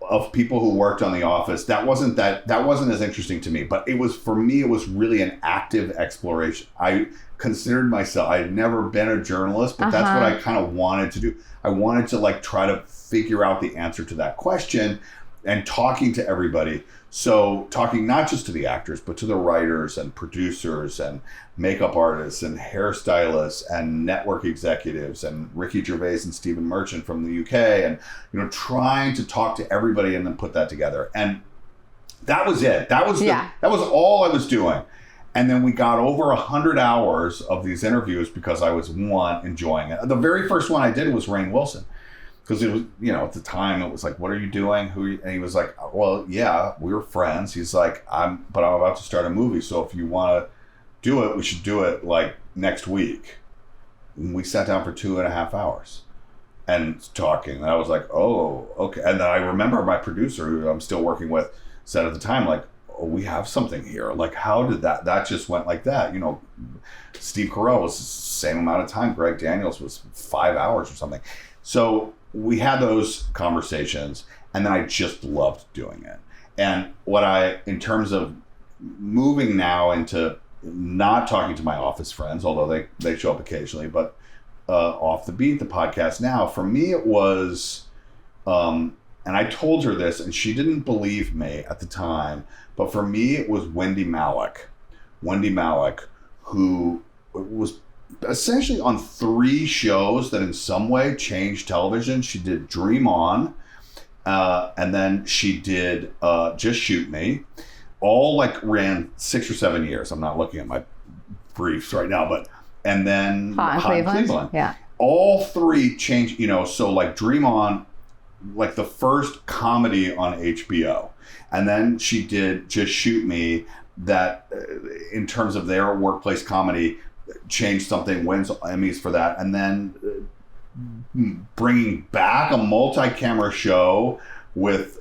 Speaker 1: of people who worked on The Office. That wasn't as interesting to me, but for me, it was really an active exploration. I considered myself, I had never been a journalist, but that's what I kind of wanted to do. I wanted to like try to figure out the answer to that question, and talking to everybody. So talking not just to the actors, but to the writers and producers and makeup artists and hairstylists and network executives and Ricky Gervais and Stephen Merchant from the UK, and trying to talk to everybody and then put that together. And that was it. That was all I was doing. And then we got over 100 hours of these interviews because I was enjoying it. The very first one I did was Rainn Wilson. Because it was, at the time, it was like, what are you doing? And he was like, well, yeah, we were friends. He's like, I'm about to start a movie. So if you want to do it, we should do it like next week. And we sat down for 2.5 hours and talking. And I was like, oh, okay. And then I remember my producer, who I'm still working with, said at the time, like, oh, we have something here. Like, how did that just went like that? Steve Carell was the same amount of time. Greg Daniels was 5 hours or something. So we had those conversations, and then I just loved doing it. And in terms of moving now into not talking to my office friends, although they show up occasionally, but Off the Beat, the podcast now, for me it was, and I told her this, and she didn't believe me at the time, but for me it was Wendy Malick, who was essentially on 3 shows that in some way changed television. She did Dream On, and then she did Just Shoot Me. All like ran 6 or 7 years. I'm not looking at my briefs right now, but and then
Speaker 2: Hot in Cleveland. Yeah.
Speaker 1: All 3 changed, so like Dream On, like the first comedy on HBO. And then she did Just Shoot Me, that in terms of their workplace comedy changed something, wins Emmys for that. And then bringing back a multi-camera show with,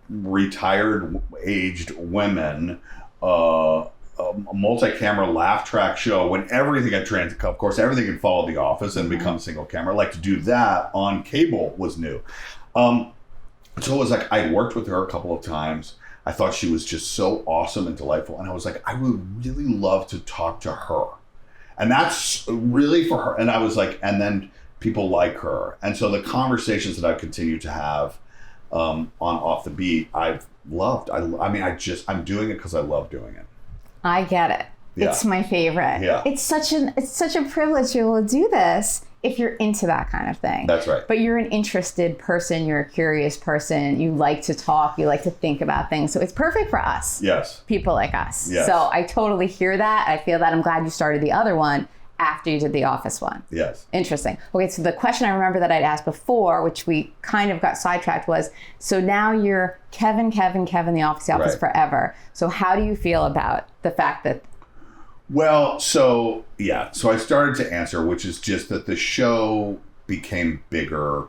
Speaker 1: retired aged women, a multi-camera laugh track show when everything had of course, everything had followed The Office and become single camera. Like to do that on cable was new. So it was like, I worked with her a couple of times. I thought she was just so awesome and delightful. And I was like, I would really love to talk to her. And that's really for her. And I was like, and then people like her. And so the conversations that I've continued to have on Off the Beat, I've loved. I'm doing it because I love doing it.
Speaker 2: I get it. Yeah. It's my favorite.
Speaker 1: Yeah.
Speaker 2: It's such a privilege to be able to do this if you're into that kind of thing.
Speaker 1: That's right.
Speaker 2: But you're an interested person, you're a curious person, you like to talk, you like to think about things. So it's perfect for us.
Speaker 1: Yes.
Speaker 2: People like us.
Speaker 1: Yes.
Speaker 2: So I totally hear that. I feel that. I'm glad you started the other one after you did the Office one.
Speaker 1: Yes.
Speaker 2: Interesting. Okay, so the question I remember that I'd asked before, which we kind of got sidetracked, was, so now you're Kevin, The Office
Speaker 1: right.
Speaker 2: forever. So how do you feel about the fact that...
Speaker 1: Well, so I started to answer, which is just that the show became bigger,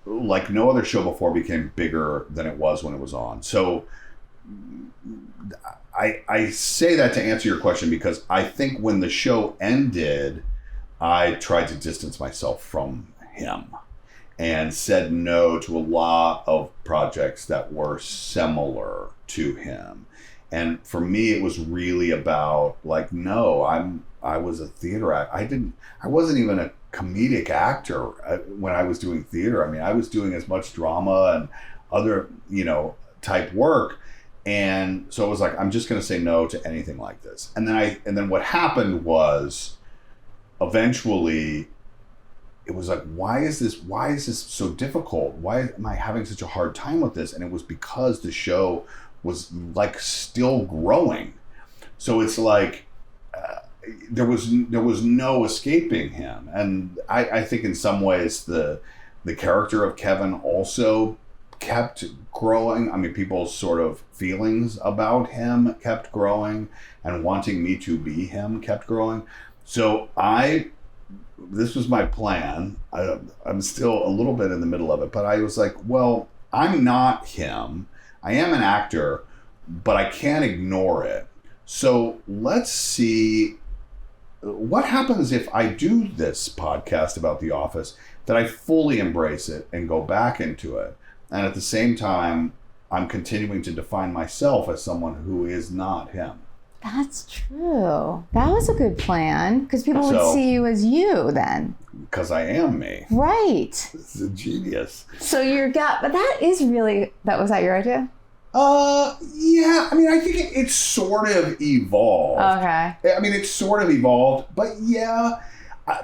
Speaker 1: like no other show before became bigger than it was when it was on. So I say that to answer your question because I think when the show ended, I tried to distance myself from him and said no to a lot of projects that were similar to him. And for me, it was really about like, no, I was a theater actor. I wasn't even a comedic actor when I was doing theater. I mean, I was doing as much drama and other, type work. And so it was like, I'm just going to say no to anything like this. And then what happened was eventually it was like, why is this so difficult? Why am I having such a hard time with this? And it was because the show was like still growing. So it's like, there was no escaping him. And I think in some ways the character of Kevin also kept growing. I mean, people's sort of feelings about him kept growing, and wanting me to be him kept growing. So this was my plan. I'm still a little bit in the middle of it, but I was like, well, I'm not him. I am an actor, but I can't ignore it. So let's see what happens if I do this podcast about The Office, that I fully embrace it and go back into it. And at the same time, I'm continuing to define myself as someone who is not him.
Speaker 2: That's true. That was a good plan, because people would see you as you then.
Speaker 1: Because I am me.
Speaker 2: Right.
Speaker 1: This is a genius.
Speaker 2: So but that was that your idea?
Speaker 1: Yeah. I mean, I think it sort of evolved.
Speaker 2: Okay.
Speaker 1: I mean, it sort of evolved, but yeah,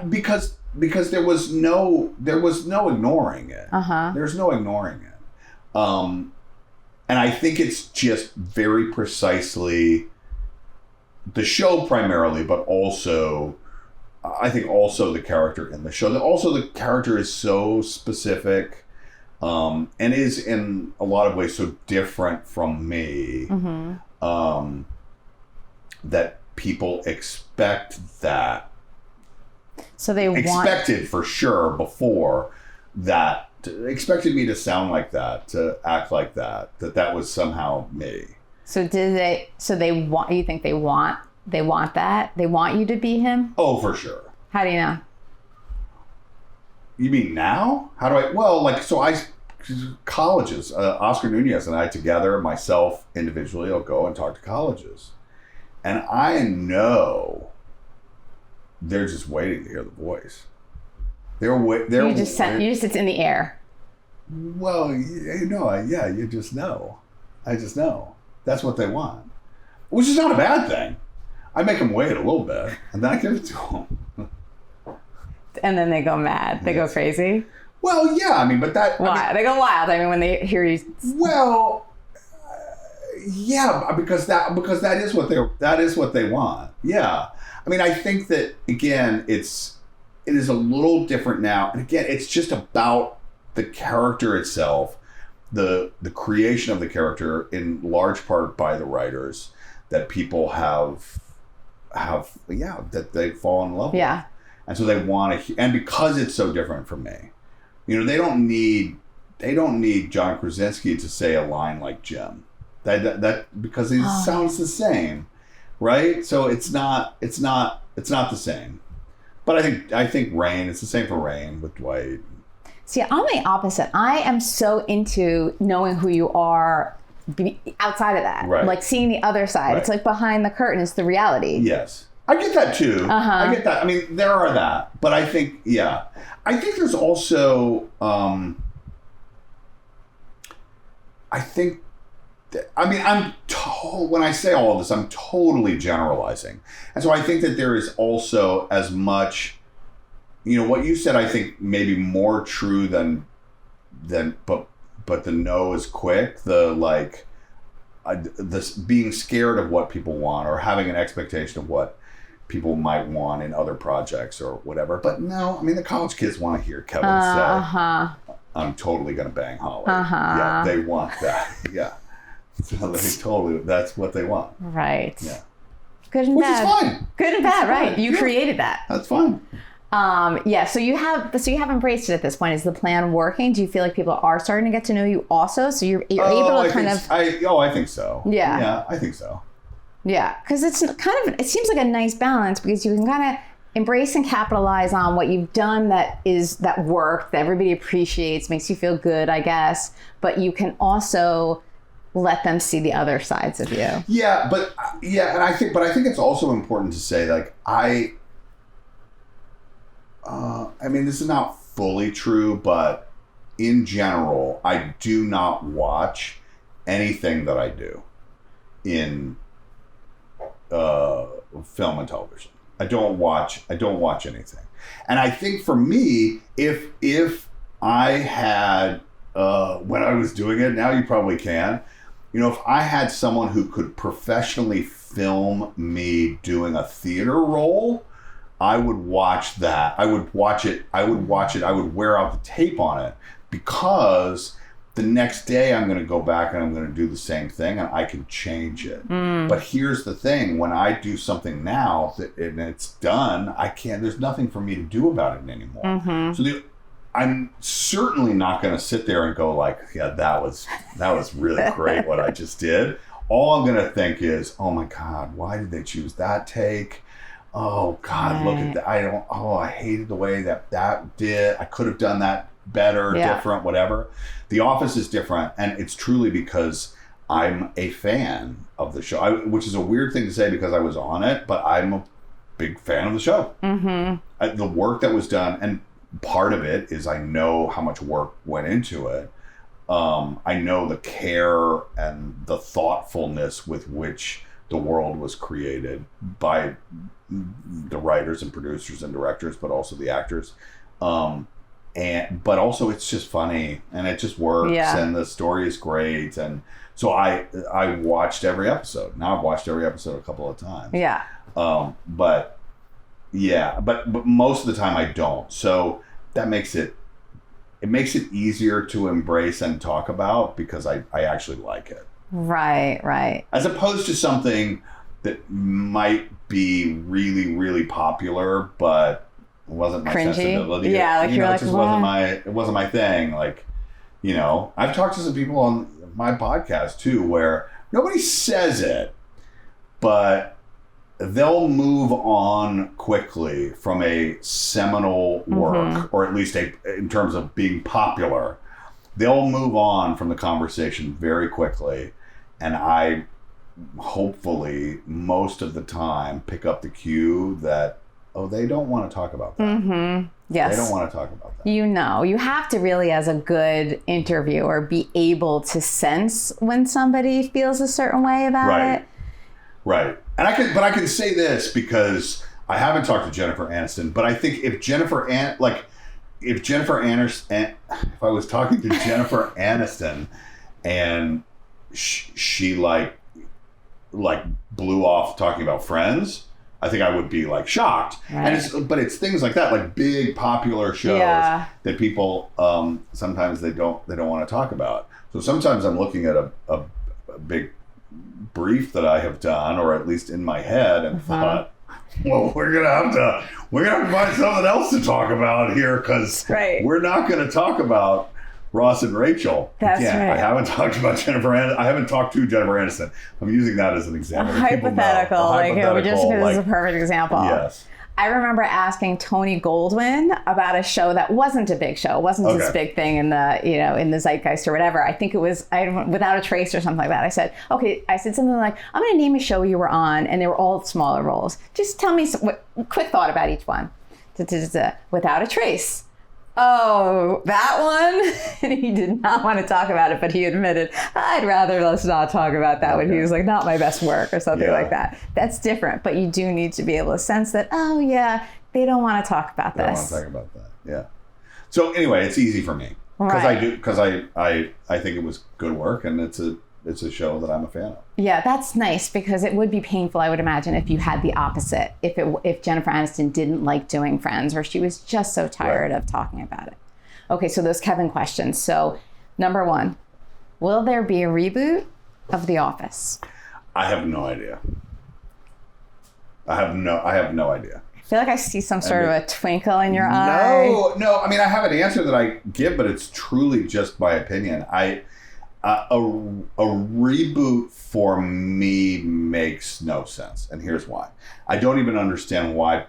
Speaker 1: because there was no ignoring it. There's no ignoring it. And I think it's just very precisely the show primarily, but also, I think also the character in the show. The character is so specific, and is in a lot of ways so different from me, that people expect that.
Speaker 2: So they
Speaker 1: expected for sure before that, expected me to sound like that, to act like that was somehow me.
Speaker 2: So you think they want that? They want you to be him?
Speaker 1: Oh, for sure.
Speaker 2: How do you know?
Speaker 1: You mean now? How do I, well, colleges, Oscar Nunez and I together, myself individually, will go and talk to colleges. And I know they're just waiting to hear the voice.
Speaker 2: It's in the air.
Speaker 1: Well, you just know. I just know. That's what they want. Which is not a bad thing. I make them wait a little bit, and then I give it to them.
Speaker 2: and then they go mad. They go crazy.
Speaker 1: Well, yeah, I mean, but that...
Speaker 2: Why? I mean, they go wild. I mean, when they hear you...
Speaker 1: Well, yeah, because that is what they want. Yeah. I mean, I think that, again, it is a little different now. And again, it's just about the character itself, the creation of the character in large part by the writers that people have that they fall in love with. And so they want to, and because it's so different from me, they don't need John Krasinski to say a line like Jim. That because he sounds the same, right? So it's not the same. But I think Rain, it's the same for Rain with Dwight.
Speaker 2: See, I'm the opposite. I am so into knowing who you are outside of that.
Speaker 1: Right.
Speaker 2: Like seeing the other side. Right. It's like behind the curtain is the reality.
Speaker 1: Yes. I get that too. I get that. I mean, there are that. But I think, I think there's also, when I say all of this, I'm totally generalizing. And so I think that there is also as much, what you said, I think maybe more true than but the no is quick. This being scared of what people want or having an expectation of what people might want in other projects or whatever. But no, I mean, the college kids want to hear Kevin say, I'm totally going to bang Holly. Yeah, they want that. Yeah. So that's what they want.
Speaker 2: Right.
Speaker 1: Yeah.
Speaker 2: Good and bad.
Speaker 1: Which is fine.
Speaker 2: Good and bad, right. You created that.
Speaker 1: That's fine.
Speaker 2: So you have embraced it at this point. Is the plan working? Do you feel like people are starting to get to know you also? So you're able to
Speaker 1: I think so.
Speaker 2: Yeah.
Speaker 1: Yeah, I think so.
Speaker 2: Yeah, because it seems like a nice balance because you can kind of embrace and capitalize on what you've done that work that everybody appreciates, makes you feel good, I guess. But you can also let them see the other sides of you.
Speaker 1: Yeah, and I think it's also important to say, like, I mean, this is not fully true, but in general, I do not watch anything that I do in film and television. I don't watch anything. And I think for me, if I had, when I was doing it, now you probably can, if I had someone who could professionally film me doing a theater role, I would watch that. I would watch it. I would wear out the tape on it because the next day I'm going to go back and I'm going to do the same thing and I can change it. But here's the thing. When I do something now and it's done, there's nothing for me to do about it anymore. So I'm certainly not going to sit there and go like, yeah, that was really great what I just did. All I'm going to think is, oh my God, why did they choose that take? Oh God, Look at that. I hated the way that did. I could have done that better, different, whatever. The Office is different, and it's truly because I'm a fan of the show, which is a weird thing to say because I was on it, but I'm a big fan of the show. The work that was done, and part of it is I know how much work went into it. I know the care and the thoughtfulness with which the world was created by the writers and producers and directors, but also the actors. But also it's just funny and it just works and the story is great. And so I watched every episode. Now I've watched every episode a couple of times. Yeah. But most of the time I don't. So that makes it easier to embrace and talk about because I actually like it. Right. As opposed to something that might be really, really popular, but wasn't my sensibility. Yeah, like you're like, it just wasn't my thing. Like, I've talked to some people on my podcast too, where nobody says it, but they'll move on quickly from a seminal work, or at least in terms of being popular. They'll move on from the conversation very quickly, and I hopefully most of the time pick up the cue that they don't want to talk about that. Yes. They don't want to talk about that. You have to really, as a good interviewer, be able to sense when somebody feels a certain way about it. Right. And I can say this because I haven't talked to Jennifer Aniston, but I think if I was talking to Jennifer Aniston and she like blew off talking about Friends, I think I would be like shocked. Right. And it's things like that, like big popular shows that people sometimes they don't want to talk about. So sometimes I'm looking at a big brief that I have done, or at least in my head, and thought, well, we're gonna have to find something else to talk about here, because we're not going to talk about Ross and Rachel.
Speaker 2: That's right.
Speaker 1: I haven't talked about Jennifer Aniston. I haven't talked to Jennifer Aniston. I'm using that as an example.
Speaker 2: Hypothetical, just because it's a perfect example.
Speaker 1: Yes.
Speaker 2: I remember asking Tony Goldwyn about a show that wasn't a big show. It wasn't this big thing in the zeitgeist or whatever. I think it was Without a Trace or something like that. I said something like, I'm going to name a show you were on, and they were all smaller roles. Just tell me quick thought about each one. Without a Trace. Oh, that one? And he did not want to talk about it, but he admitted, I'd rather let's not talk about that one. He was like, not my best work or something like that. That's different, but you do need to be able to sense that, oh yeah, they don't want to talk about this.
Speaker 1: They don't want to talk about that, yeah. So anyway, it's easy for me. Because I think it was good work, and it's a show that I'm a fan of.
Speaker 2: Yeah, that's nice, because it would be painful, I would imagine, if you had the opposite. If Jennifer Aniston didn't like doing Friends, or she was just so tired of talking about it. Okay, so those Kevin questions. So, number 1, will there be a reboot of The Office?
Speaker 1: I have no idea. I have no idea.
Speaker 2: I feel like I see some sort of a twinkle in your eye.
Speaker 1: No. I mean, I have an answer that I give, but it's truly just my opinion. A reboot for me makes no sense, and here's why. I don't even understand why.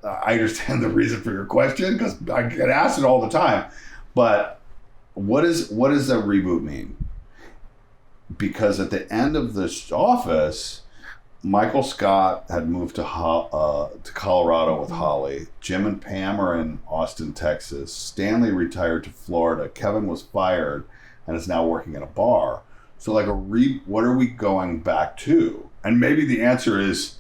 Speaker 1: I understand the reason for your question, because I get asked it all the time. But what does a reboot mean? Because at the end of this Office, Michael Scott had moved to Colorado with Holly. Jim and Pam are in Austin, Texas. Stanley retired to Florida. Kevin was fired and is now working in a bar. So like what are we going back to? And maybe the answer is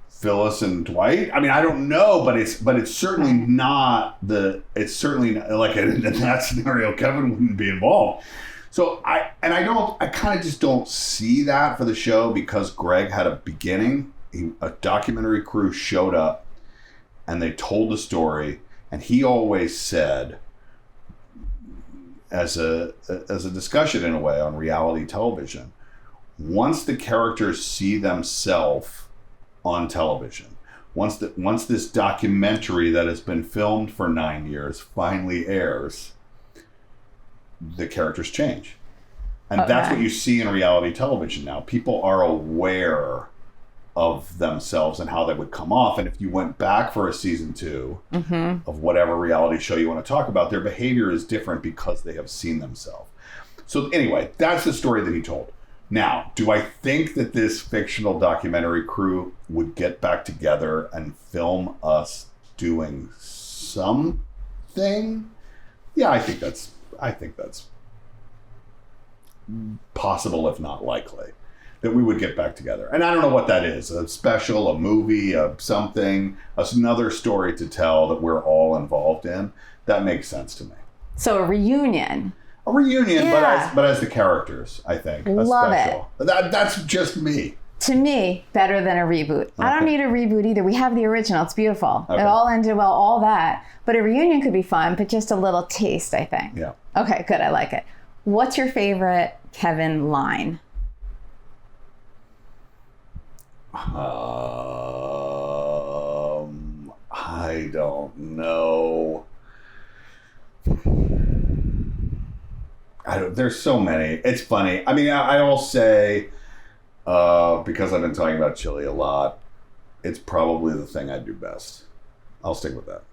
Speaker 1: Phyllis and Dwight. I mean, I don't know, but it's certainly not like in that scenario, Kevin wouldn't be involved. So I kind of just don't see that for the show, because Greg had a beginning. A documentary crew showed up and they told the story, and he always said, as a discussion in a way on reality television, once the characters see themselves on television, once this documentary that has been filmed for 9 years finally airs, the characters change. And that's what you see in reality television now. People are aware of themselves and how they would come off. And if you went back for a season 2 of whatever reality show you want to talk about, their behavior is different because they have seen themselves. So anyway, that's the story that he told. Now, do I think that this fictional documentary crew would get back together and film us doing something? Yeah, I think that's possible, if not likely, that we would get back together. And I don't know what that is, a special, a movie, something, another story to tell that we're all involved in. That makes sense to me.
Speaker 2: So a reunion,
Speaker 1: yeah. but as the characters, I think.
Speaker 2: Love it.
Speaker 1: That's just me.
Speaker 2: To me, better than a reboot. Okay. I don't need a reboot either. We have the original. It's beautiful. Okay. It all ended well, all that. But a reunion could be fun, but just a little taste, I think.
Speaker 1: Yeah.
Speaker 2: Okay, good. I like it. What's your favorite Kevin line?
Speaker 1: I don't know. There's so many. It's funny. I mean, I will say, because I've been talking about chili a lot, it's probably the thing I do best. I'll stick with that.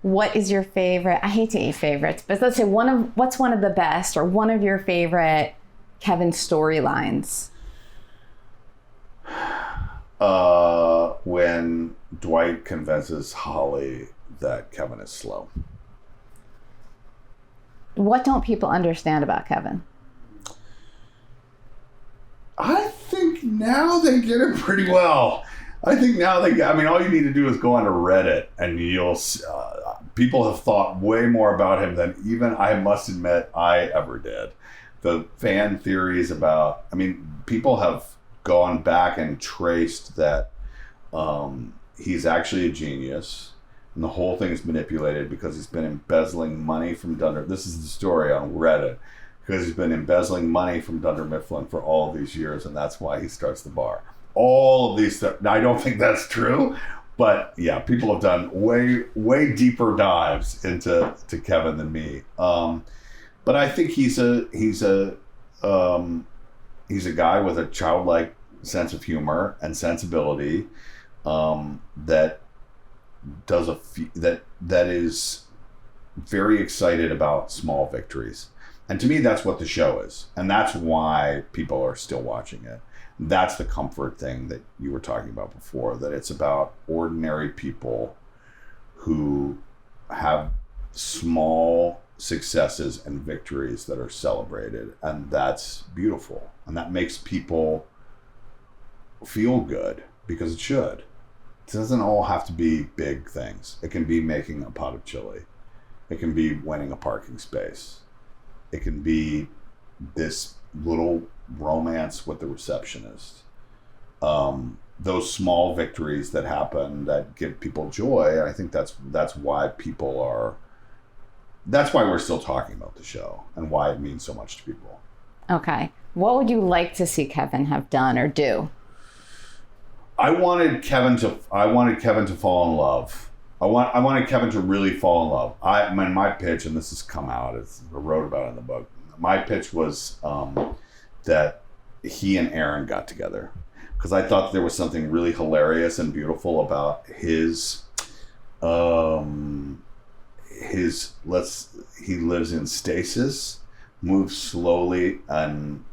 Speaker 2: What is your favorite? I hate to eat favorites, but let's say what's one of the best, or one of your favorite Kevin storylines?
Speaker 1: When Dwight convinces Holly that Kevin is slow.
Speaker 2: What don't people understand about Kevin?
Speaker 1: I think think now they get it pretty well. I think now all you need to do is go onto Reddit and you'll people have thought way more about him than even I must admit I ever did. The fan theories about, people have gone back and traced that he's actually a genius and the whole thing is manipulated because he's been embezzling money from Dunder. This is the story on Reddit. Because he's been embezzling money from Dunder Mifflin for all these years, and that's why he starts the bar. All of these stuff. Now, I don't think that's true, but yeah, people have done way deeper dives into Kevin than me. But I think he's a guy with a childlike sense of humor and sensibility that is very excited about small victories. And to me, that's what the show is. And that's why people are still watching it. That's the comfort thing that you were talking about before, that it's about ordinary people who have small successes and victories that are celebrated. And that's beautiful. And that makes people feel good because it should. It doesn't all have to be big things. It can be making a pot of chili. It can be winning a parking space. It can be this little romance with the receptionist. Those small victories that happen that give people joy. I think that's why that's why we're still talking about the show and why it means so much to people.
Speaker 2: Okay. What would you like to see Kevin have done or do?
Speaker 1: I wanted Kevin to fall in love. I wanted Kevin to really fall in love. My pitch, and this has come out, I wrote about it in the book. My pitch was that he and Aaron got together because I thought there was something really hilarious and beautiful about he lives in stasis, moves slowly and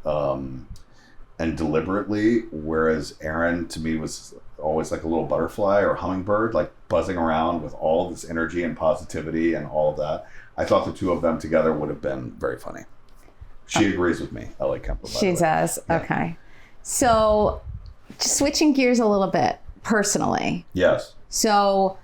Speaker 1: deliberately, whereas Aaron to me was always like a little butterfly or hummingbird, like buzzing around with all of this energy and positivity and all of that. I thought the two of them together would have been very funny. She agrees with me. I like Kemper.
Speaker 2: She does. Yeah. Okay. So switching gears a little bit personally.
Speaker 1: Yes.
Speaker 2: So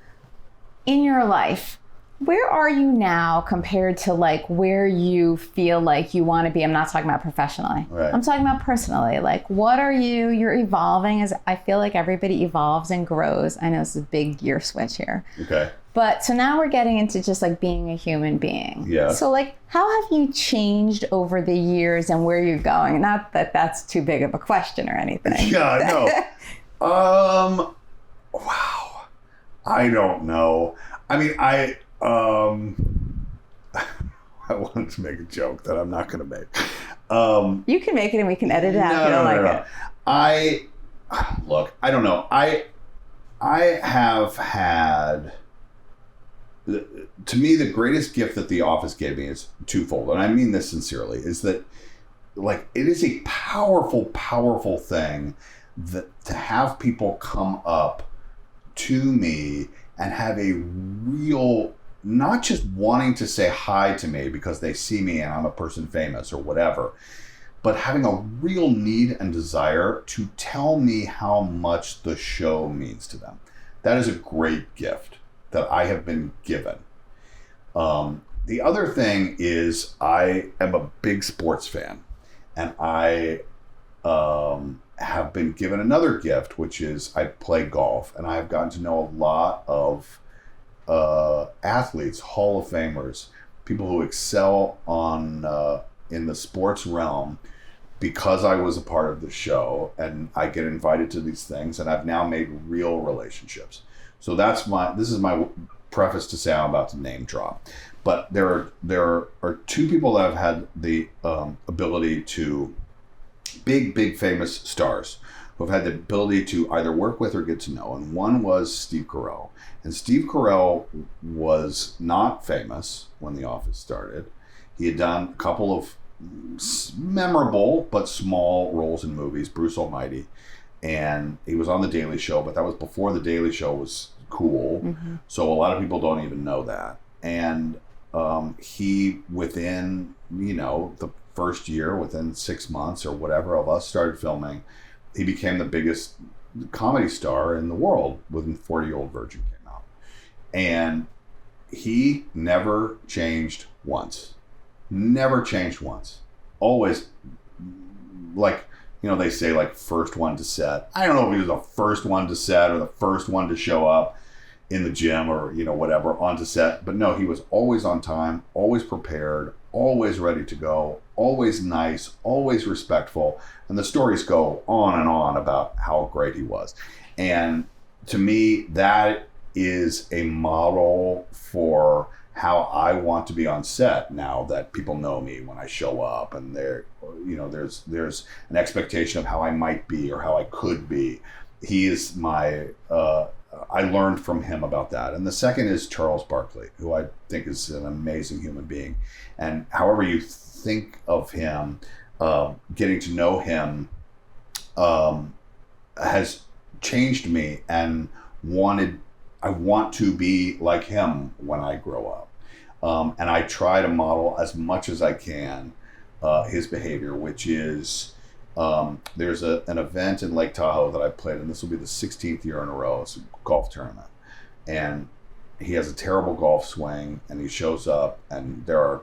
Speaker 2: in your life, where are you now compared to like where you feel like you want to be? I'm not talking about professionally.
Speaker 1: Right.
Speaker 2: I'm talking about personally. Like, what are you're evolving as I feel like everybody evolves and grows. I know this is a big gear switch here.
Speaker 1: Okay.
Speaker 2: But so now we're getting into just like being a human being.
Speaker 1: Yeah.
Speaker 2: So like, how have you changed over the years and where you're going? Not that that's too big of a question or anything.
Speaker 1: Yeah, I know. Wow. I don't know. I wanted to make a joke that I'm not going to make.
Speaker 2: You can make it and we can edit it out if you don't like it.
Speaker 1: Look, I don't know. I have had, to me, the greatest gift that The Office gave me is twofold. And I mean this sincerely, is that like, it is a powerful, powerful thing that to have people come up to me and have a real, not just wanting to say hi to me because they see me and I'm a person famous or whatever, but having a real need and desire to tell me how much the show means to them. That is a great gift that I have been given. The other thing is I am a big sports fan, and I have been given another gift, which is I play golf, and I've gotten to know a lot of athletes, Hall of Famers, people who excel in the sports realm because I was a part of the show, and I get invited to these things, and I've now made real relationships. So this is my preface to say I'm about to name drop. But there are two people that have had the ability to, big famous stars who have had the ability to either work with or get to know. And one was Steve Carell. And Steve Carell was not famous when The Office started. He had done a couple of memorable but small roles in movies, Bruce Almighty. And he was on The Daily Show, but that was before The Daily Show was cool. Mm-hmm. So a lot of people don't even know that. And he, within, the first year, within 6 months or whatever of us started filming, he became the biggest comedy star in the world when 40-Year-Old Virgin came out. And he never changed once. Never changed once. Always, like, you know, they say, like, first one to set. I don't know if he was the first one to set or the first one to show up in the gym or, you know, whatever, onto set. But no, he was always on time, always prepared, always ready to go, always nice, always respectful. And the stories go on and on about how great he was. And to me, that is a model for how I want to be on set now that people know me when I show up, and there, you know, there's an expectation of how I might be or how I could be. He is my, I learned from him about that. And the second is Charles Barkley, who I think is an amazing human being. And however you think of him, getting to know him has changed me, and I want to be like him when I grow up. And I try to model as much as I can his behavior, which is, there's an event in Lake Tahoe that I played, and this will be the 16th year in a row. It's a golf tournament. And he has a terrible golf swing, and he shows up, and there's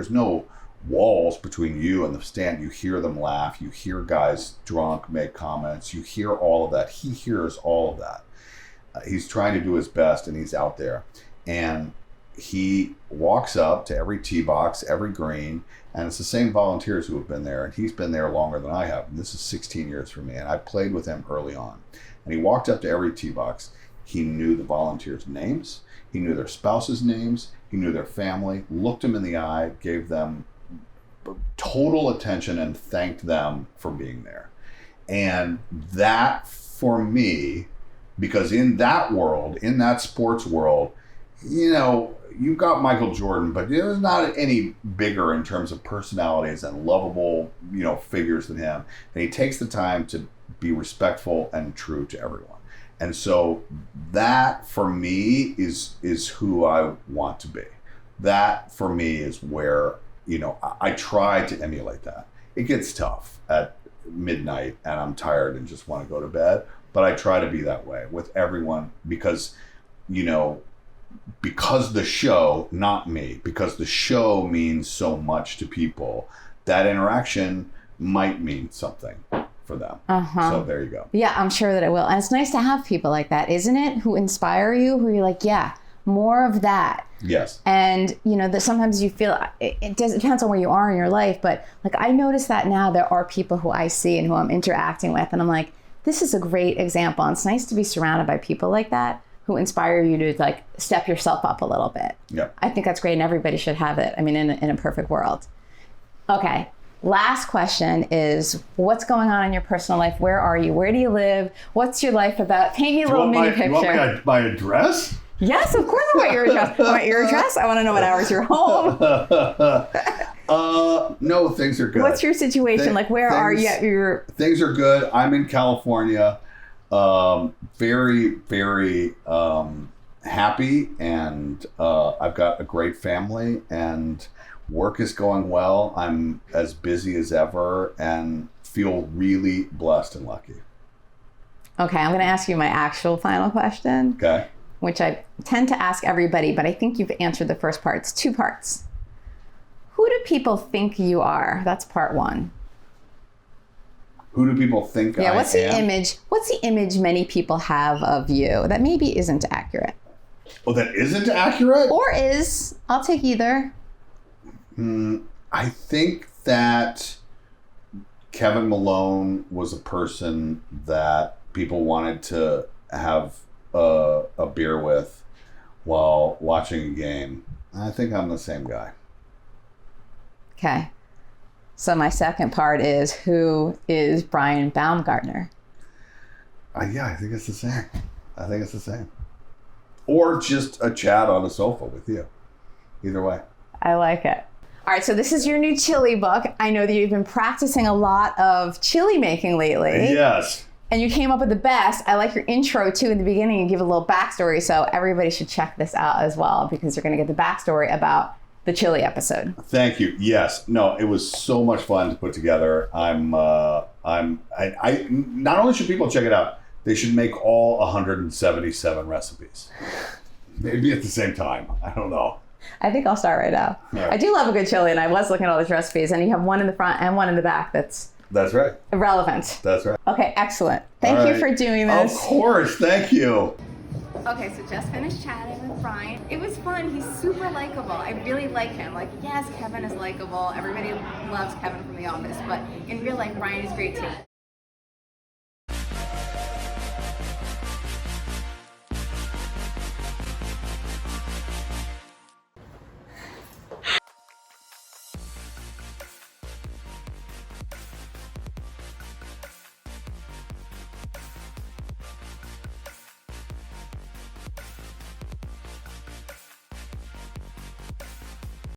Speaker 1: no walls between you and the stand. You hear them laugh. You hear guys drunk make comments. You hear all of that. He hears all of that. He's trying to do his best, and he's out there. And he walks up to every tee box, every green, and it's the same volunteers who have been there, and he's been there longer than I have. And this is 16 years for me, and I played with him early on. And he walked up to every tee box. He knew the volunteers' names. He knew their spouses' names. He knew their family, looked them in the eye, gave them total attention, and thanked them for being there. And that, for me, because in that world, in that sports world, you know, you've got Michael Jordan, but there's not any bigger in terms of personalities and lovable, you know, figures than him. And he takes the time to be respectful and true to everyone. And so that, for me, is who I want to be. That, for me, is where, you know, I try to emulate that. It gets tough at midnight, and I'm tired and just want to go to bed. But I try to be that way with everyone because, you know, because the show, not me, because the show means so much to people, that interaction might mean something for them. So there you go.
Speaker 2: Yeah, I'm sure that it will. And it's nice to have people like that, isn't it? Who inspire you, who you're like, yeah, more of that.
Speaker 1: Yes.
Speaker 2: And, you know, that sometimes you feel, it depends on where you are in your life, but like I notice that now there are people who I see and who I'm interacting with, and I'm like, this is a great example. And it's nice to be surrounded by people like that who inspire you to like step yourself up a little bit.
Speaker 1: Yeah.
Speaker 2: I think that's great, and everybody should have it. I mean, in a perfect world. Okay. Last question is, what's going on in your personal life? Where are you? Where do you live? What's your life about? Paint me a little mini picture.
Speaker 1: You want my address?
Speaker 2: Yes, of course I want your address. I want your address. I want to know what hours you're home.
Speaker 1: No, things are good.
Speaker 2: What's your situation? Like, where are you?
Speaker 1: Things are good. I'm in California. Very, very happy, and I've got a great family, and work is going well. I'm as busy as ever and feel really blessed and lucky.
Speaker 2: Okay, I'm going to ask you my actual final question.
Speaker 1: Okay.
Speaker 2: Which I tend to ask everybody, but I think you've answered the first part. It's 2 parts. Who do people think you are? That's part 1.
Speaker 1: Who do people think I am?
Speaker 2: What's the image? What's the image many people have of you that maybe isn't accurate?
Speaker 1: Oh, that isn't accurate?
Speaker 2: Or is? I'll take either.
Speaker 1: I think that Kevin Malone was a person that people wanted to have a beer with while watching a game. I think I'm the same guy.
Speaker 2: Okay. So my second part is, who is Brian Baumgartner?
Speaker 1: Yeah, I think it's the same. Or just a chat on a sofa with you. Either way.
Speaker 2: I like it. All right, so this is your new chili book. I know that you've been practicing a lot of chili making lately.
Speaker 1: Yes.
Speaker 2: And you came up with the best. I like your intro too in the beginning. You give a little backstory, so everybody should check this out as well, because you're going to get the backstory about the chili episode.
Speaker 1: Thank you. Yes. No, it was so much fun to put together. I not only should people check it out, they should make all 177 recipes. Maybe at the same time. I don't know.
Speaker 2: I think I'll start right now.
Speaker 1: Right.
Speaker 2: I do love a good chili, and I was looking at all these recipes, and you have one in the front and one in the back that's
Speaker 1: right.
Speaker 2: irrelevant.
Speaker 1: That's right.
Speaker 2: Okay, excellent. Thank you for doing this.
Speaker 1: Of course. Thank you.
Speaker 2: Okay, so just finished chatting with Brian. It was fun. He's super likable. I really like him. Like, yes, Kevin is likable. Everybody loves Kevin from The Office, but in real life, Brian is great too.